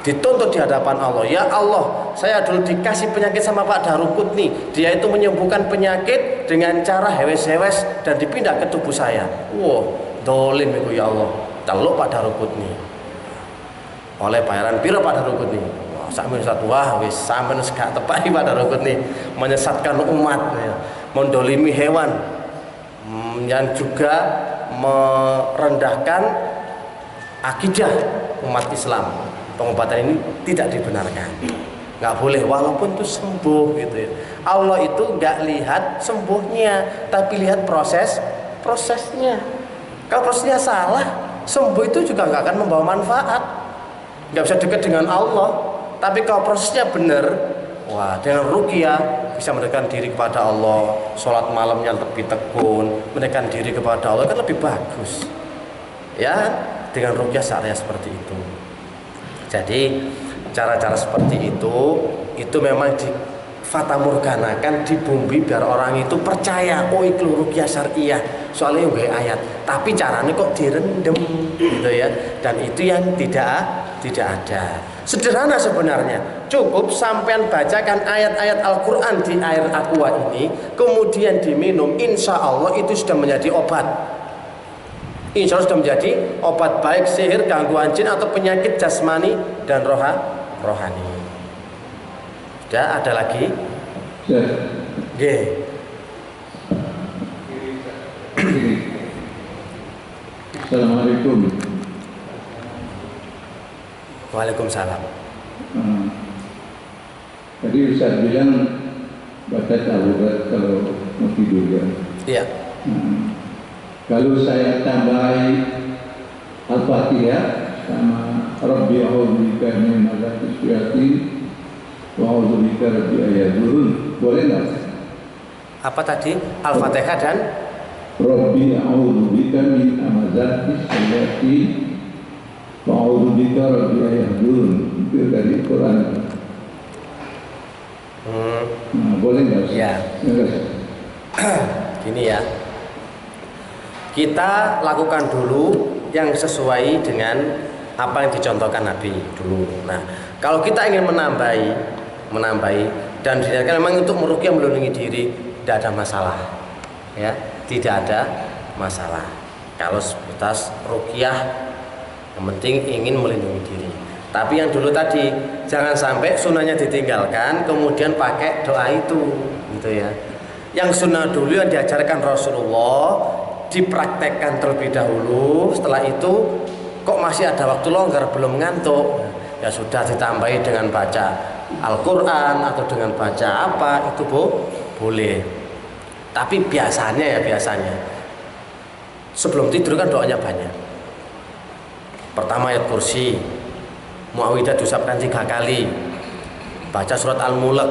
Dituntut di hadapan Allah. Ya Allah, saya dulu dikasih penyakit sama Pak Daruqutni. Dia itu menyembuhkan penyakit dengan cara hewes-hewes dan dipindah ke tubuh saya. Wow, zalim itu ya Allah. Teluk Pak Daruqutni. Oleh bayaran piro Pak Daruqutni? Sampai satu wah wis sampean gak tepai Pak Daruqutni menyesatkan umat ya, mendolimi hewan yang juga merendahkan akidah umat Islam. Pengobatan ini tidak dibenarkan, nggak boleh walaupun itu sembuh gitu ya. Allah itu nggak lihat sembuhnya tapi lihat prosesnya. Kalau prosesnya salah, sembuh itu juga nggak akan membawa manfaat, nggak bisa dekat dengan Allah. Tapi kalau prosesnya benar, wah dengan ruqyah bisa mendekatkan diri kepada Allah, sholat malamnya lebih tekun, mendekatkan diri kepada Allah kan lebih bagus. Ya, dengan ruqyah syariah seperti itu. Jadi cara-cara seperti itu memang di fatamorganakan, dibumbi biar orang itu percaya oh itu ruqyah syariah soalnya nggak ayat, tapi caranya kok direndam gitu ya, dan itu yang tidak ada. Sederhana sebenarnya, cukup sampean bacakan ayat-ayat Al-Quran di air aqua ini, kemudian diminum, insya Allah itu sudah menjadi obat. Insya Allah sudah menjadi obat, baik sihir, gangguan jin atau penyakit jasmani dan rohani. Sudah ada lagi? G. Assalamualaikum. Waalaikumsalam. Tadi Ustaz bilang baca tahurat kalau mau tidur ya. Iya. Kalau saya tambahi Al-Fatihah sama Rabbi a'udzubika min adzabil syayatin wa a'udzubika rabbi ayahdurun, boleh nggak? Apa tadi? Al-Fatihah dan Rabbi a'udzubika min adzabil syayatin wa a'udzubika rabbi ayahdurun, itu dari Quran. Nah, boleh nggak? Ya. Gini ya, kita lakukan dulu yang sesuai dengan apa yang dicontohkan Nabi dulu. Nah, kalau kita ingin menambahi dan diniatkan memang untuk meruqyah melindungi diri, tidak ada masalah, ya, tidak ada masalah. Kalau sebatas ruqyah, yang penting ingin melindungi diri. Tapi yang dulu tadi, jangan sampai sunnahnya ditinggalkan, kemudian pakai doa itu, gitu ya. Yang sunnah dulu yang diajarkan Rasulullah dipraktekkan terlebih dahulu. Setelah itu kok masih ada waktu longgar, belum ngantuk, ya sudah ditambahi dengan baca Al-Quran atau dengan baca apa, itu boleh. Tapi biasanya sebelum tidur kan doanya banyak. Pertama ayat kursi, Muawwidah diucapkan 3 kali, baca surat Al-Mulk,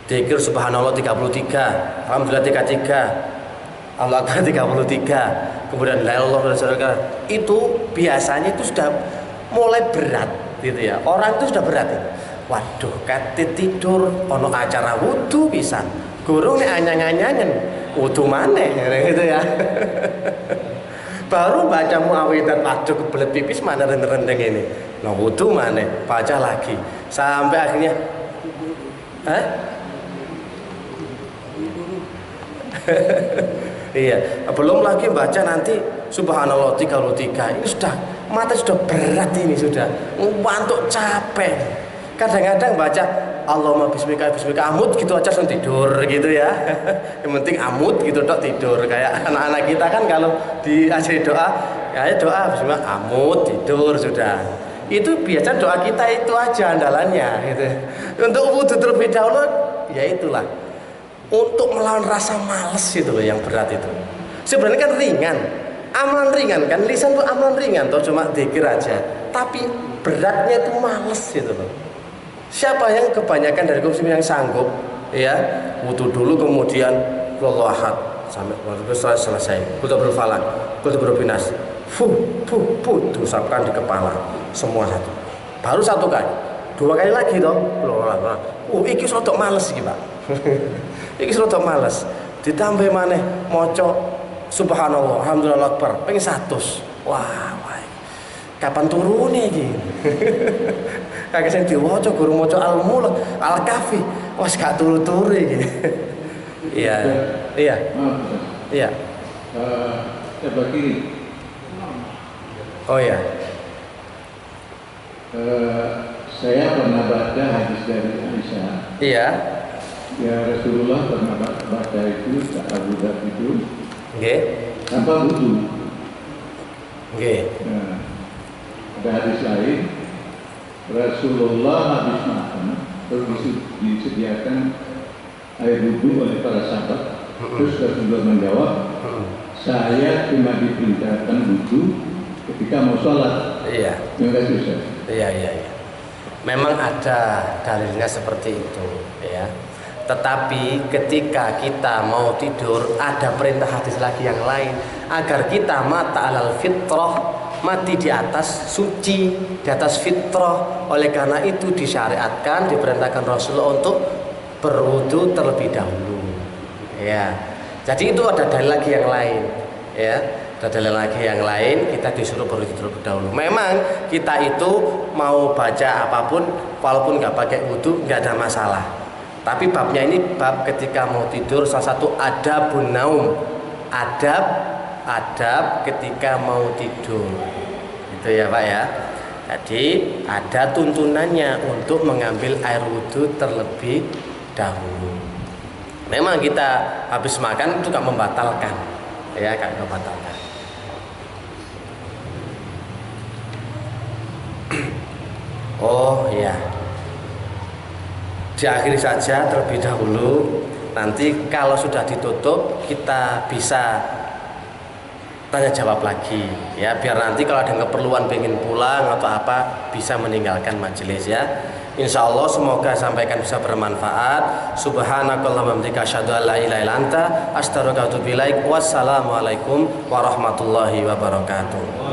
dzikir subhanallah 33, alhamdulillah 33, Allah Akbar 33, kemudian la ilaha illallah. Itu biasanya itu sudah mulai berat gitu ya. Orang itu sudah berat ya. Waduh, kate tidur ono acara wudu pisan. Guru nek anyang-anyangen wudu maneh gitu ya. Baru baca Muawwidah, waduh kebelet pipis mana rendeng-rendeng ini. Nah, wudu maneh, baca lagi. Sampai akhirnya iya, belum lagi baca nanti subhanallah 33. Ini sudah mata sudah berat, ini sudah ngantuk, capek. Kadang-kadang baca Allahumma bismika amut gitu aja langsung tidur gitu ya. Yang penting amut gitu dok, tidur. Kayak anak-anak kita kan kalau diajari doa, ya doa bismillah amut tidur sudah. Itu biasa doa kita itu aja andalannya gitu. Untuk wudu terlebih dahulu ya itulah. Untuk melawan rasa malas itu loh yang berat itu. Sebenarnya kan ringan, amalan ringan kan, lisan tuh amalan ringan toh, cuma dzikir aja. Tapi beratnya itu malas gitu loh. Siapa yang kebanyakan dari muslim yang sanggup ya wudu dulu kemudian Allahu Ahad sampai selesai, qul falaq, qul binas, diusapkan di kepala semua satu. Baru 1 kali, 2 kali lagi toh. Iki rodok males iki, Pak. Iki rodok males. Ditambah maneh maca subhanallah, alhamdulillah akbar, ping 100. Wah. Kapan turune iki? Kagak sing diwaca guru maca Al-Mulk, Al-Kahfi, wes gak turu-turu iki. Iya. Coba kiri. Oh ya. Saya pernah baca hadis dari Aisyah. Iya. Ya Rasulullah pernah baca itu ta'awudzat itu. Nggih. Tanpa wudu. Nggih. Nah, ada hadis lain, Rasulullah habis makan terus disediakan air wudu oleh para sahabat. Terus Rasulullah menjawab, saya cuma diperintahkan wudu ketika mau sholat. Iya. Terima kasih Ustaz. Iya. Memang ada dalilnya seperti itu ya. Tetapi ketika kita mau tidur ada perintah hadis lagi yang lain agar kita mata alal fitrah mati di atas suci, di atas fitrah. Oleh karena itu disyariatkan, diperintahkan Rasulullah untuk berwudu terlebih dahulu. Ya. Jadi itu ada dalil lagi yang lain, ya. Ada dalil lagi yang lain, kita disuruh berwudu terlebih dahulu. Memang kita itu mau baca apapun walaupun nggak pakai wudu nggak ada masalah. Tapi babnya ini bab ketika mau tidur, salah satu adabun naum, adab ketika mau tidur, itu ya Pak ya. Jadi ada tuntunannya untuk mengambil air wudhu terlebih dahulu. Memang kita habis makan itu gak membatalkan, ya gak membatalkan. Oh ya, diakhiri saja terlebih dahulu. Nanti kalau sudah ditutup kita bisa tanya jawab lagi, ya, biar nanti kalau ada keperluan pengen pulang atau apa bisa meninggalkan majelis, ya. Insya Allah semoga sampaikan bisa bermanfaat. Subhanakallahumma wa bihamdika asyhadu an la ilaha illa anta astaghfiruka wa atubu ilaik. Wassalamualaikum warahmatullahi wabarakatuh.